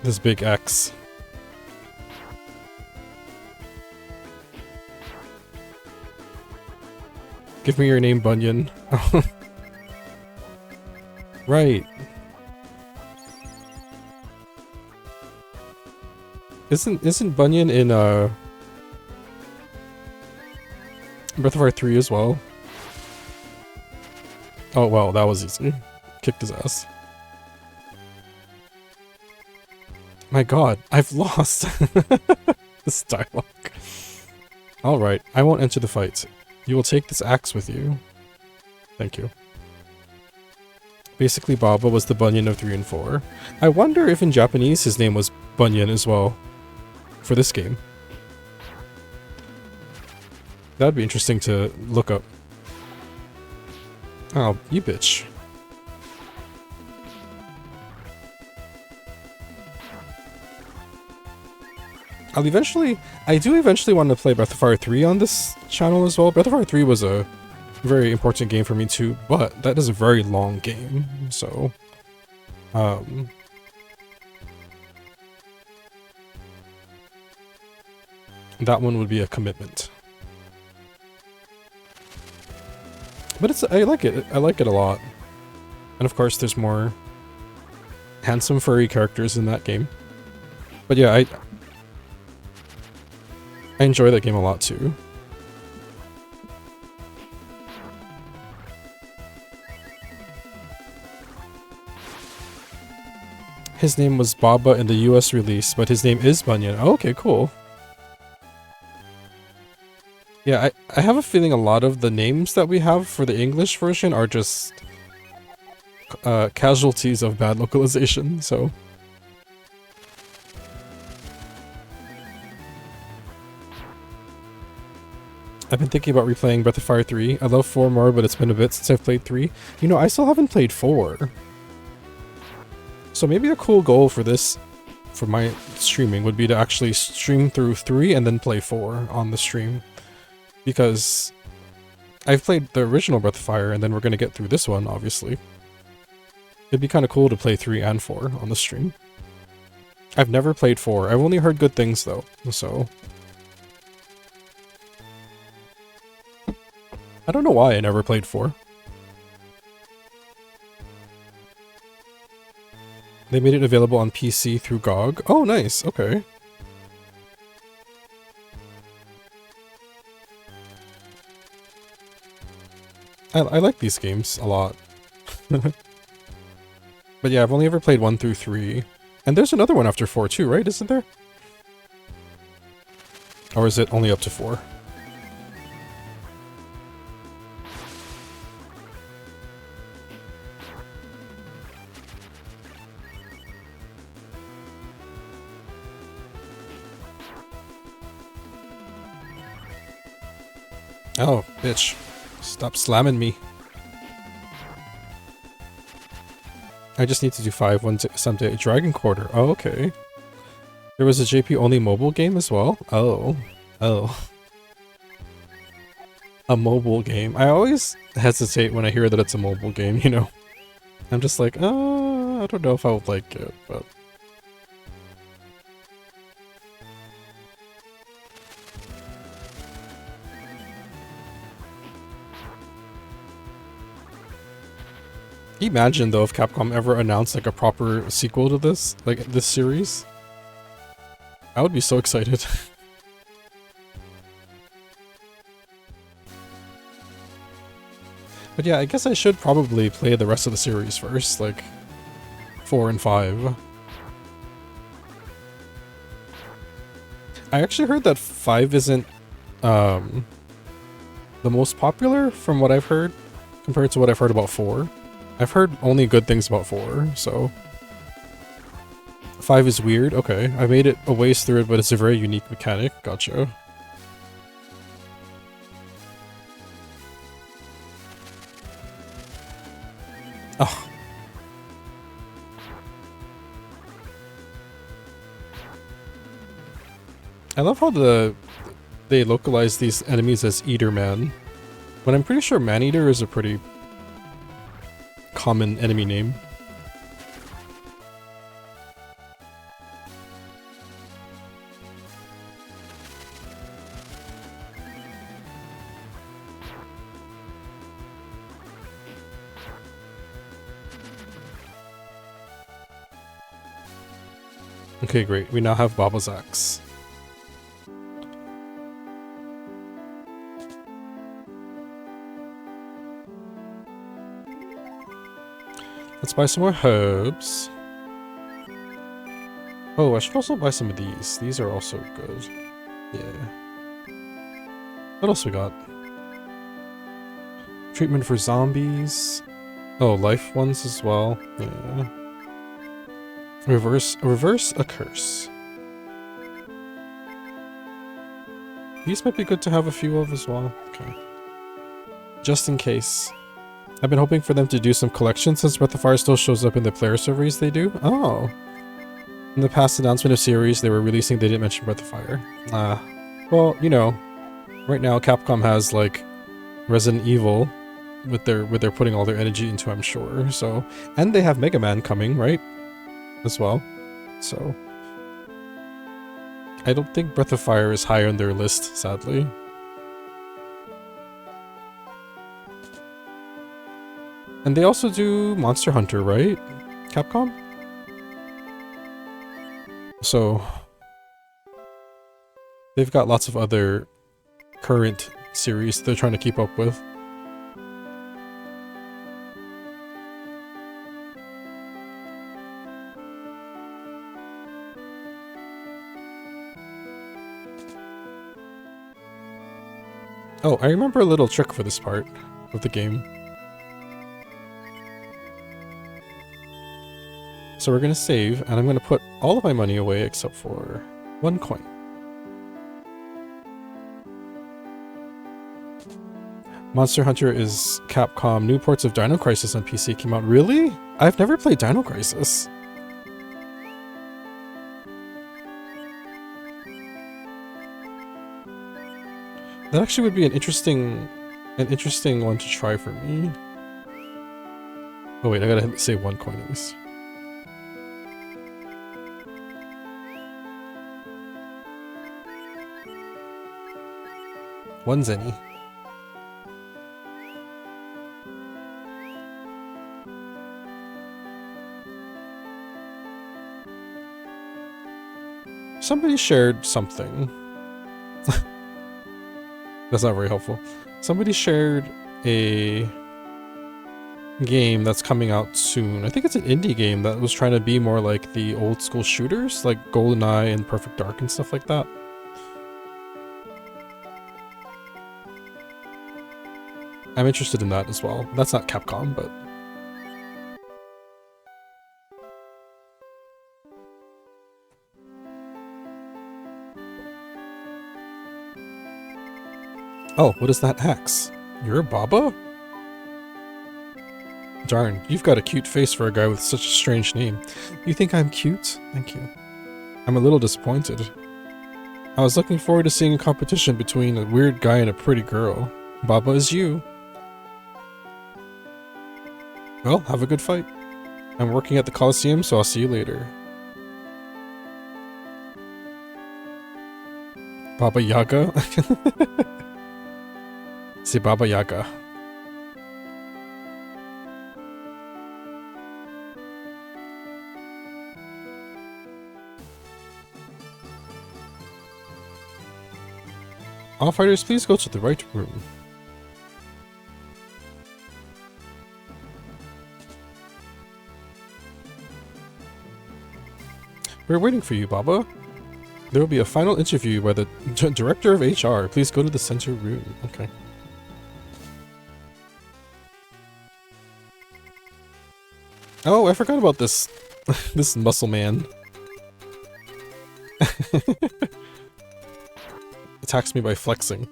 Speaker 1: This big X. Give me your name, Bunyan. Right. Isn't Bunyan in Breath of Fire 3 as well? Oh, well, that was easy. Kicked his ass. My god, I've lost! This dialogue. Alright, I won't enter the fight. You will take this axe with you. Thank you. Basically, Baba was the Bunyan of 3 and 4. I wonder if in Japanese his name was Bunyan as well. For this game. That'd be interesting to look up. Oh, you bitch. I do eventually want to play Breath of Fire 3 on this channel as well. Breath of Fire 3 was a very important game for me too, but that is a very long game, so... that one would be a commitment. But I like it. I like it a lot. And of course, there's more handsome furry characters in that game. But yeah, I enjoy that game a lot too. His name was Baba in the US release, but his name is Bunyan. Oh, okay, cool. Yeah, I have a feeling a lot of the names that we have for the English version are just casualties of bad localization, so... I've been thinking about replaying Breath of Fire 3. I love 4 more, but it's been a bit since I've played 3. You know, I still haven't played 4. So maybe a cool goal for this, for my streaming, would be to actually stream through 3 and then play 4 on the stream. Because I've played the original Breath of Fire, and then we're going to get through this one, obviously. It'd be kind of cool to play 3 and 4 on the stream. I've never played 4. I've only heard good things, though, so... I don't know why I never played 4. They made it available on PC through GOG. Oh, nice. Okay. I like these games a lot. But yeah, I've only ever played 1 through 3. And there's another one after 4 too, right? Isn't there? Or is it only up to 4? Oh, bitch. Stop slamming me. I just need to do 5 someday. Dragon Quarter. Oh, okay. There was a JP-only mobile game as well? Oh. Oh. A mobile game. I always hesitate when I hear that it's a mobile game, you know? I'm just like, I don't know if I would like it, but... Can you imagine, though, if Capcom ever announced, like, a proper sequel to this? Like, this series? I would be so excited. But yeah, I guess I should probably play the rest of the series first, like 4 and 5. I actually heard that 5 isn't the most popular from what I've heard compared to what I've heard about 4. I've heard only good things about 4, so 5 is weird. Okay, I made it a ways through it, but it's a very unique mechanic. Gotcha. Oh. I love how they localize these enemies as Eater Man, but I'm pretty sure Man-Eater is a pretty common enemy name. Okay, great. We now have Baba's Axe. Let's buy some more herbs. Oh, I should also buy some of these. These are also good. Yeah. What else we got? Treatment for zombies. Oh, life ones as well. Yeah. Reverse a curse. These might be good to have a few of as well. Okay. Just in case. I've been hoping for them to do some collections since Breath of Fire still shows up in the player surveys they do. Oh. In the past announcement of series they were releasing, they didn't mention Breath of Fire. Well, you know, right now Capcom has like Resident Evil with their where they're putting all their energy into, I'm sure. So, and they have Mega Man coming, right? As well. So, I don't think Breath of Fire is high on their list, sadly. And they also do Monster Hunter, right? Capcom? So, they've got lots of other current series they're trying to keep up with. Oh, I remember a little trick for this part of the game. So we're gonna save, and I'm gonna put all of my money away except for 1 coin. Monster Hunter is Capcom. New ports of Dino Crisis on PC came out. Really? I've never played Dino Crisis. That actually would be an interesting one to try for me. Oh wait, I gotta save 1 coin at least. One zenny. Somebody shared something. That's not very helpful. Somebody shared a game that's coming out soon. I think it's an indie game that was trying to be more like the old school shooters, like GoldenEye and Perfect Dark and stuff like that. I'm interested in that as well. That's not Capcom, but... Oh, what is that axe? You're a Baba? Darn, you've got a cute face for a guy with such a strange name. You think I'm cute? Thank you. I'm a little disappointed. I was looking forward to seeing a competition between a weird guy and a pretty girl. Baba is you. Well, have a good fight. I'm working at the Coliseum, so I'll see you later. Baba Yaga? Say Baba Yaga. All fighters, please go to the right room. We're waiting for you, Baba. There will be a final interview by the director of HR. Please go to the center room. Okay. Oh, I forgot about this. This muscle man. Attacks me by flexing.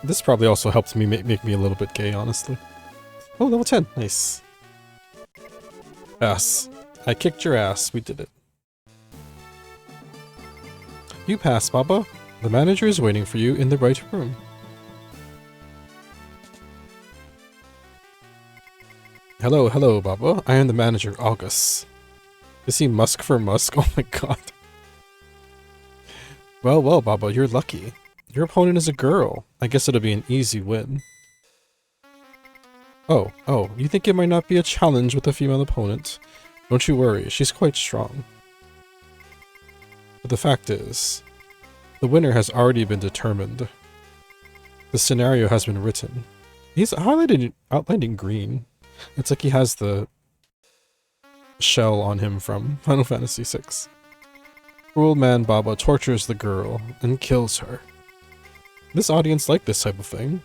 Speaker 1: This probably also helps me make me a little bit gay, honestly. Oh, level 10. Nice. Ass. I kicked your ass. We did it. You pass, Baba. The manager is waiting for you in the right room. Hello, hello, Baba. I am the manager, August. Is he Musk for Musk? Oh my god. Well, well, Baba, you're lucky. Your opponent is a girl. I guess it'll be an easy win. Oh, you think it might not be a challenge with a female opponent? Don't you worry, she's quite strong. But the fact is, the winner has already been determined. The scenario has been written. He's outlined in green. It's like he has the shell on him from Final Fantasy VI. Cruel man Baba tortures the girl and kills her. This audience liked this type of thing.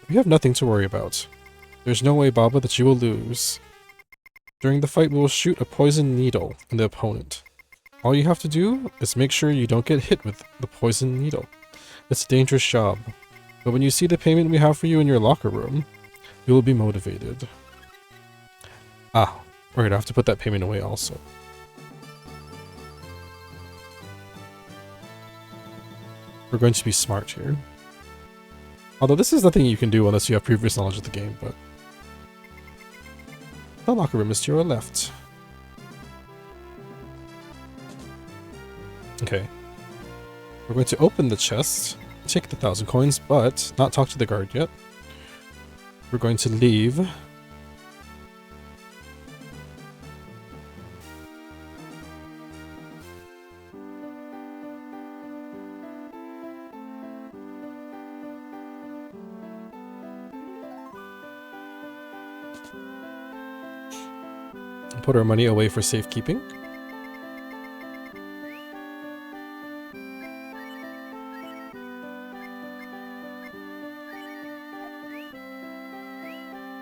Speaker 1: We have nothing to worry about. There's no way, Baba, that you will lose. During the fight, we will shoot a poison needle in the opponent. All you have to do is make sure you don't get hit with the poison needle. It's a dangerous job, but when you see the payment we have for you in your locker room, you will be motivated. Ah, we're gonna have to put that payment away also. We're going to be smart here. Although this is nothing you can do unless you have previous knowledge of the game, but... The locker room is to your left. Okay. We're going to open the chest, take the 1,000 coins, but not talk to the guard yet. We're going to leave. Put our money away for safekeeping.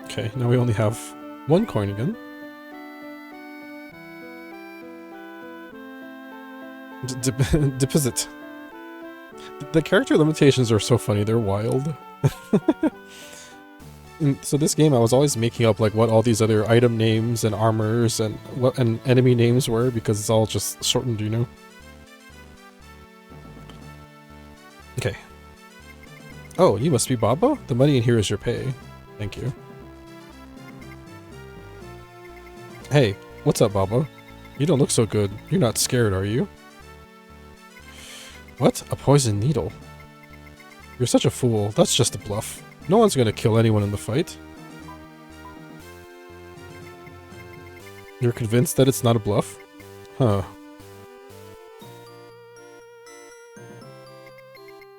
Speaker 1: Okay, now we only have 1 coin again. Deposit. The character limitations are so funny, they're wild. So this game I was always making up like what all these other item names and armors and what enemy names were because it's all just shortened, you know? Okay. Oh, you must be Baba? The money in here is your pay. Thank you. Hey, what's up, Baba? You don't look so good. You're not scared, are you? What? A poison needle? You're such a fool. That's just a bluff. No one's gonna kill anyone in the fight. You're convinced that it's not a bluff? Huh.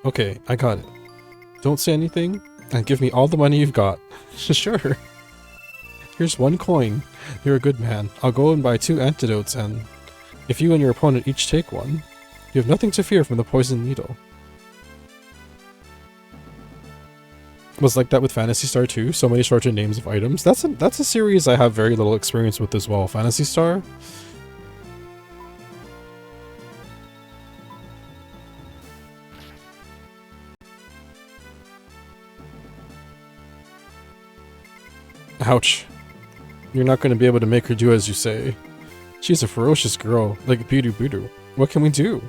Speaker 1: Okay, I got it. Don't say anything, and give me all the money you've got. Sure. Here's 1 coin. You're a good man. I'll go and buy 2 antidotes, and if you and your opponent each take 1, you have nothing to fear from the poison needle. Was like that with Phantasy Star too. So many shortened names of items. That's a series I have very little experience with as well. Phantasy Star. Ouch. You're not going to be able to make her do as you say. She's a ferocious girl, like Bidu Bidu. What can we do?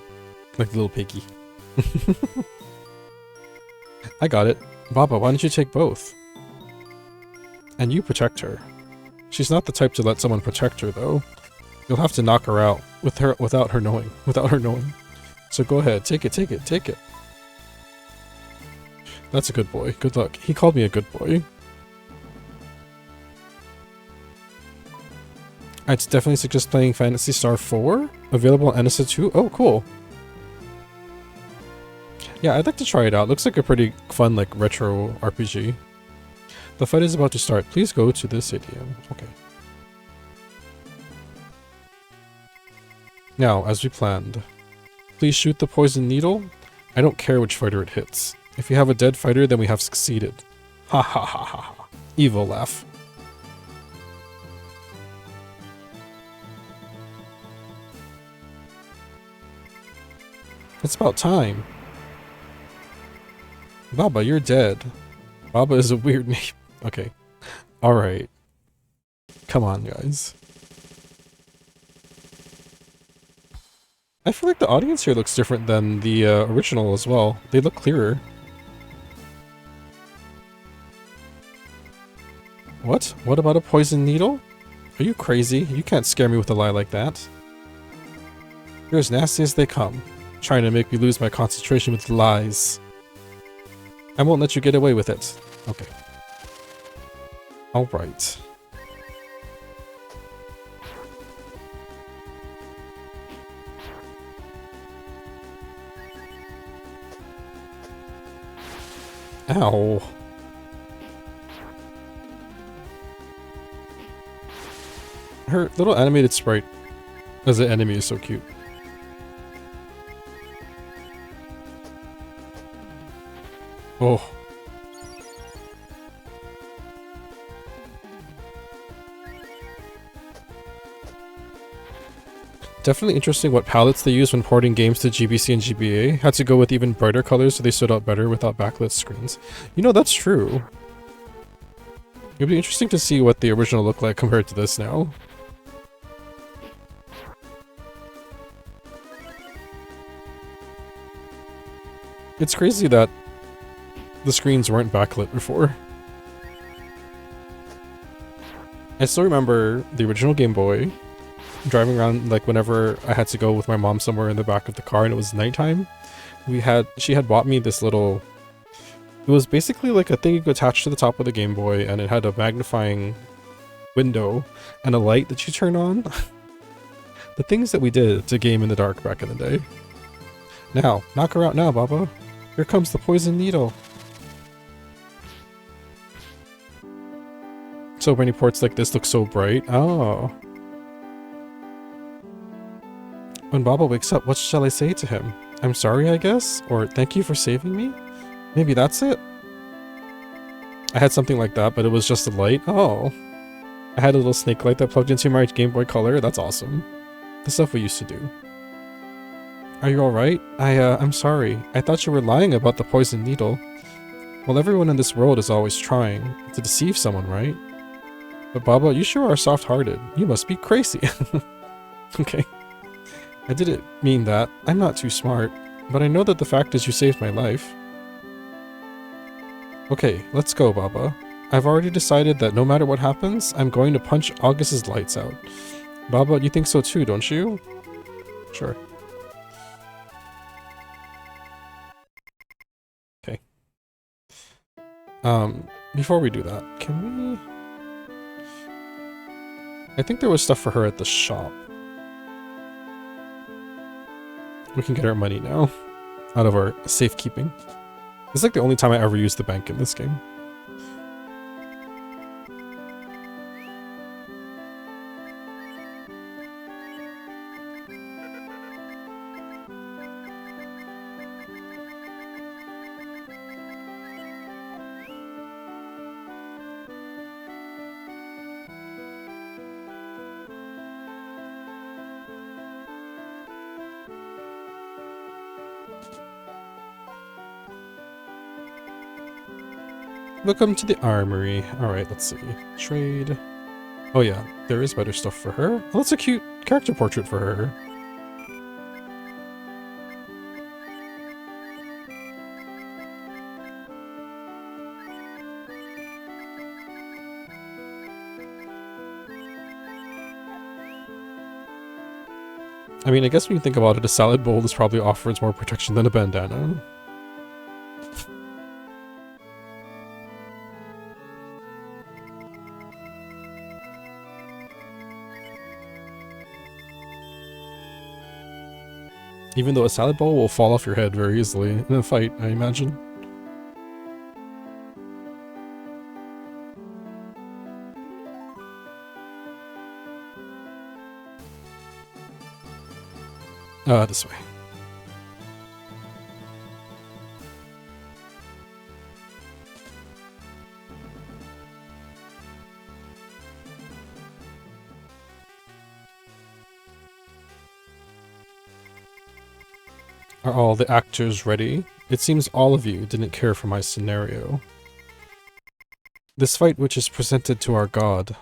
Speaker 1: Like little piggy. I got it. Baba, why don't you take both? And you protect her. She's not the type to let someone protect her, though. You'll have to knock her out without her knowing. So go ahead, take it. That's a good boy. Good luck. He called me a good boy. I'd definitely suggest playing Phantasy Star 4. Available on NSA 2. Oh, cool. Yeah, I'd like to try it out. Looks like a pretty fun, like, retro RPG. The fight is about to start. Please go to the stadium. Okay. Now, as we planned. Please shoot the poison needle. I don't care which fighter it hits. If you have a dead fighter, then we have succeeded. Ha ha ha ha ha. Evil laugh. It's about time. Baba, you're dead. Baba is a weird name. Okay. Alright. Come on, guys. I feel like the audience here looks different than the original as well. They look clearer. What? What about a poison needle? Are you crazy? You can't scare me with a lie like that. You're as nasty as they come. Trying to make me lose my concentration with lies. I won't let you get away with it. Okay. Alright. Ow. Her little animated sprite as an enemy is so cute. Oh. Definitely interesting what palettes they use when porting games to GBC and GBA. Had to go with even brighter colors so they stood out better without backlit screens. You know, that's true. It'd be interesting to see what the original looked like compared to this now. It's crazy that the screens weren't backlit before. I still remember the original Game Boy, driving around like whenever I had to go with my mom somewhere in the back of the car and it was nighttime. She had bought me this little, it was basically like a thing you could attach to the top of the Game Boy, and it had a magnifying window and a light that you turn on. The things that we did to game in the dark back in the day. Now, knock her out now, Baba. Here comes the poison needle. So many ports like this look so bright. Oh. When Baba wakes up, what shall I say to him? I'm sorry, I guess? Or thank you for saving me? Maybe that's it? I had something like that, but it was just a light. Oh. I had a little snake light that plugged into my Game Boy Color. That's awesome. The stuff we used to do. Are you alright? I'm sorry. I thought you were lying about the poison needle. Well, everyone in this world is always trying to deceive someone, right? But Baba, you sure are soft-hearted. You must be crazy. Okay. I didn't mean that. I'm not too smart. But I know that the fact is you saved my life. Okay, let's go, Baba. I've already decided that no matter what happens, I'm going to punch August's lights out. Baba, you think so too, don't you? Sure. Okay. Before we do that, can we... I think there was stuff for her at the shop. We can get our money now. Out of our safekeeping. This is like the only time I ever used the bank in this game. Welcome to the armory. Alright, let's see. Trade. Oh yeah, there is better stuff for her. Oh, that's a cute character portrait for her. I mean, I guess when you think about it, a salad bowl is probably offers more protection than a bandana. Even though a salad bowl will fall off your head very easily in a fight, I imagine. This way. Are all the actors ready? It seems all of you didn't care for my scenario. This fight which is presented to our god.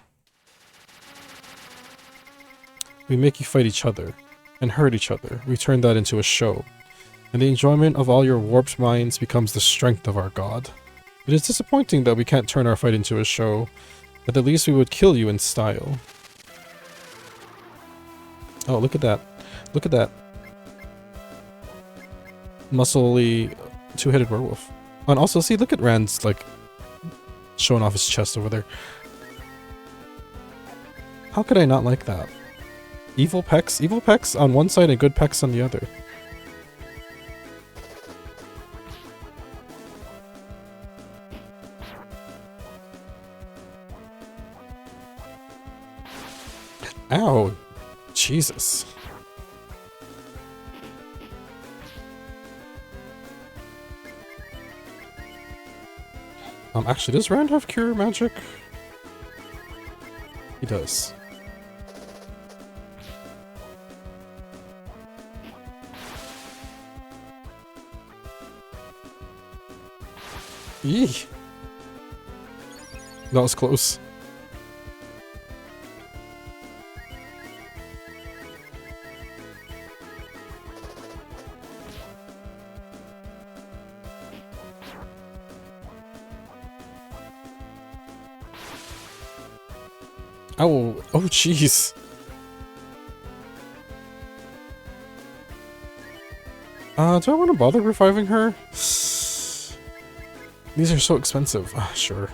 Speaker 1: We make you fight each other, and hurt each other. We turn that into a show. And the enjoyment of all your warped minds becomes the strength of our god. It is disappointing that we can't turn our fight into a show, but at least we would kill you in style. Oh, look at that. Look at that. Muscly two-headed werewolf. And also, see, look at Rand's, like, showing off his chest over there. How could I not like that? Evil pecs on one side and good pecs on the other. Jesus. Actually, does Rand have cure magic? He does. Eee. That was close. Oh, oh jeez. Do I want to bother reviving her? These are so expensive. Sure.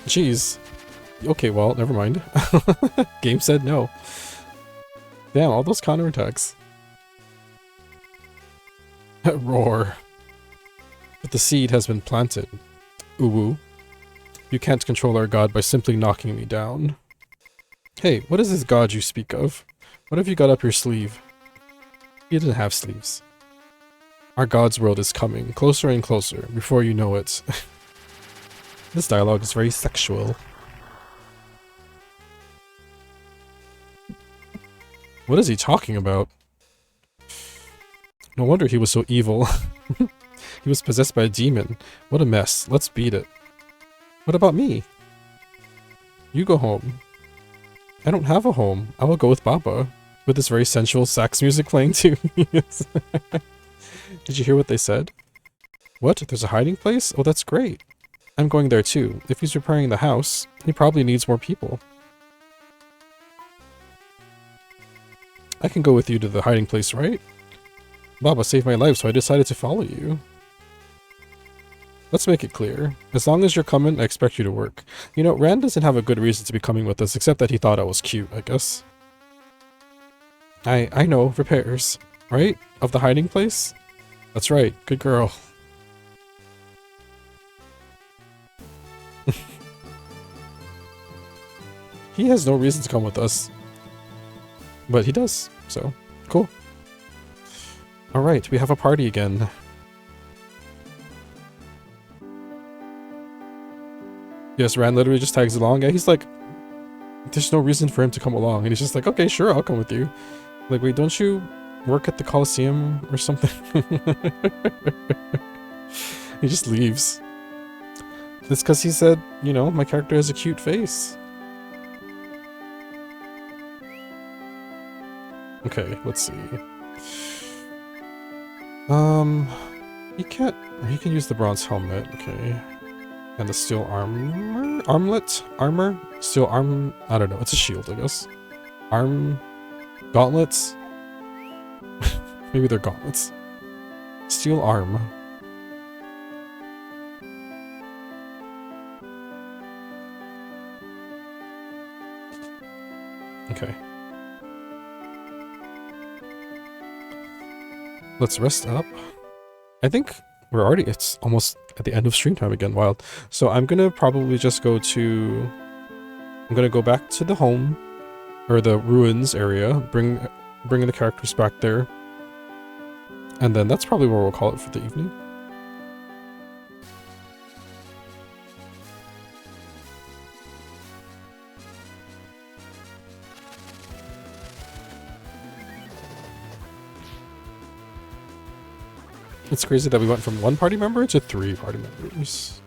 Speaker 1: Jeez. Okay, well, never mind. Game said no. Damn, all those counterattacks. Roar. But the seed has been planted. Uwu. You can't control our god by simply knocking me down. Hey, what is this god you speak of? What have you got up your sleeve? He didn't have sleeves. Our god's world is coming, closer and closer, before you know it. This dialogue is very sexual. What is he talking about? No wonder he was so evil. He was possessed by a demon. What a mess. Let's beat it. What about me? You go home. I don't have a home. I will go with Baba. With this very sensual sax music playing too. Did you hear what they said? What? There's a hiding place? Oh, that's great. I'm going there too. If he's repairing the house, he probably needs more people. I can go with you to the hiding place, right? Baba saved my life, so I decided to follow you. Let's make it clear. As long as you're coming, I expect you to work. You know, Rand doesn't have a good reason to be coming with us, except that he thought I was cute, I guess. I know, repairs. Right? Of the hiding place? That's right, good girl. He has no reason to come with us. But he does, so cool. Alright, we have a party again. Yes, Rand literally just tags along. Yeah, he's like, there's no reason for him to come along. And he's just like, okay, sure, I'll come with you. Like, wait, don't you work at the Coliseum or something? He just leaves. It's because he said, you know, my character has a cute face. Okay, let's see. He can use the bronze helmet, okay. And the steel armor? Steel arm, I don't know, it's a shield, I guess. Gauntlets? Maybe they're gauntlets. Steel arm. Okay. Let's rest up. I think it's almost at the end of stream time again, wild. So I'm gonna probably just go back to the home, or the ruins area, bring the characters back there. And then that's probably where we'll call it for the evening. It's crazy that we went from 1 party member to 3 party members.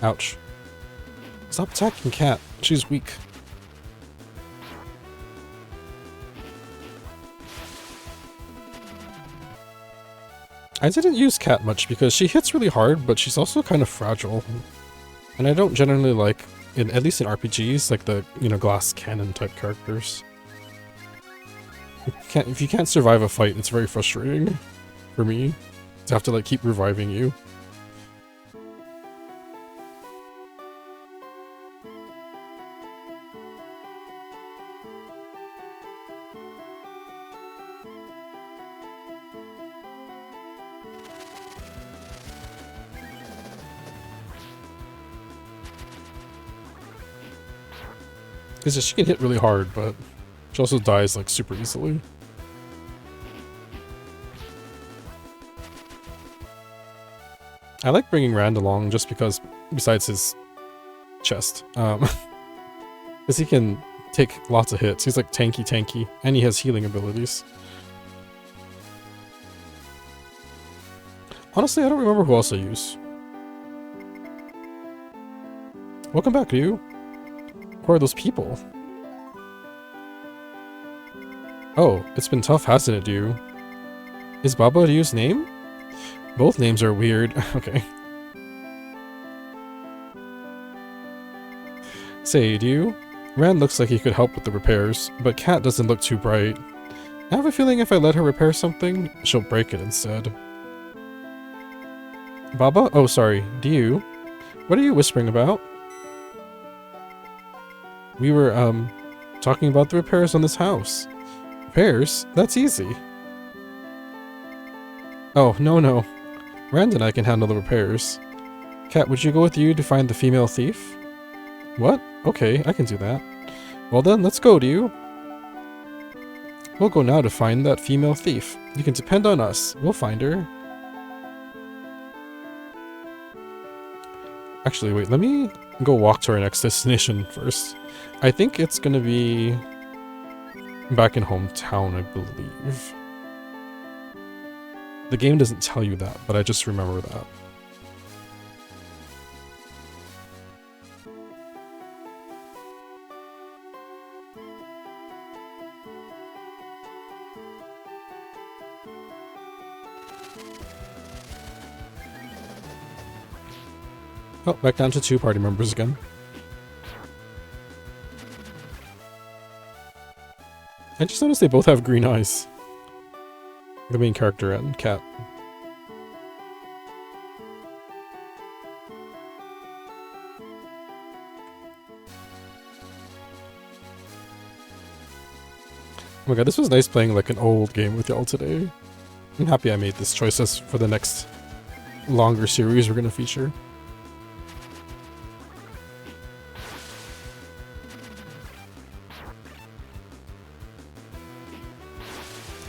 Speaker 1: Ouch. Stop attacking Cat. She's weak. I didn't use Cat much because she hits really hard, but she's also kind of fragile. And I don't generally like, at least in RPGs, like the, you know, glass cannon type characters. If you can't survive a fight, it's very frustrating for me to have to like keep reviving you. Because she can hit really hard, but she also dies like super easily. I like bringing Rand along just because, besides his chest, because he can take lots of hits. He's like tanky, and he has healing abilities. Honestly, I don't remember who else I use. Welcome back, you. Who are those people? Oh, it's been tough, hasn't it, you? Is Baba Ryu's name? Both names are weird. Okay. Say, Ryu, Rand looks like he could help with the repairs, but Kat doesn't look too bright. I have a feeling if I let her repair something, she'll break it instead. Baba? Oh, sorry. Ryu? What are you whispering about? We were, talking about the repairs on this house. Repairs? That's easy. Oh, no. Rand and I can handle the repairs. Kat, would you go with you to find the female thief? What? Okay, I can do that. Well then, let's go, Ryu. We'll go now to find that female thief. You can depend on us. We'll find her. Actually, wait, let me go walk to our next destination first. I think it's gonna be back in hometown, I believe. The game doesn't tell you that, but I just remember that. Oh, back down to 2 party members again. I just noticed they both have green eyes. The main character and Kat. Oh my god, this was nice playing like an old game with y'all today. I'm happy I made this choice for the next longer series we're gonna feature.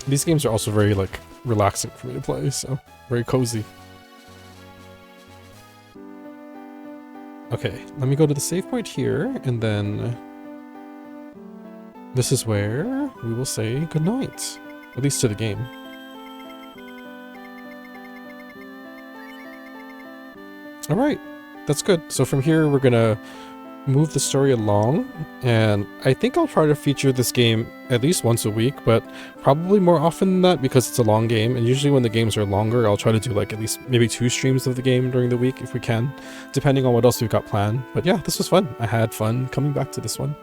Speaker 1: These games are also very, like, relaxing for me to play, so very cozy. Okay, let me go to the save point here, and then this is where we will say goodnight, at least to the game. Alright, that's good. So from here, we're gonna move the story along, and I think I'll try to feature this game at least once a week, but probably more often than that because it's a long game, and usually when the games are longer, I'll try to do like at least maybe 2 streams of the game during the week if we can, depending on what else we've got planned. But yeah, this was fun. I had fun coming back to this one.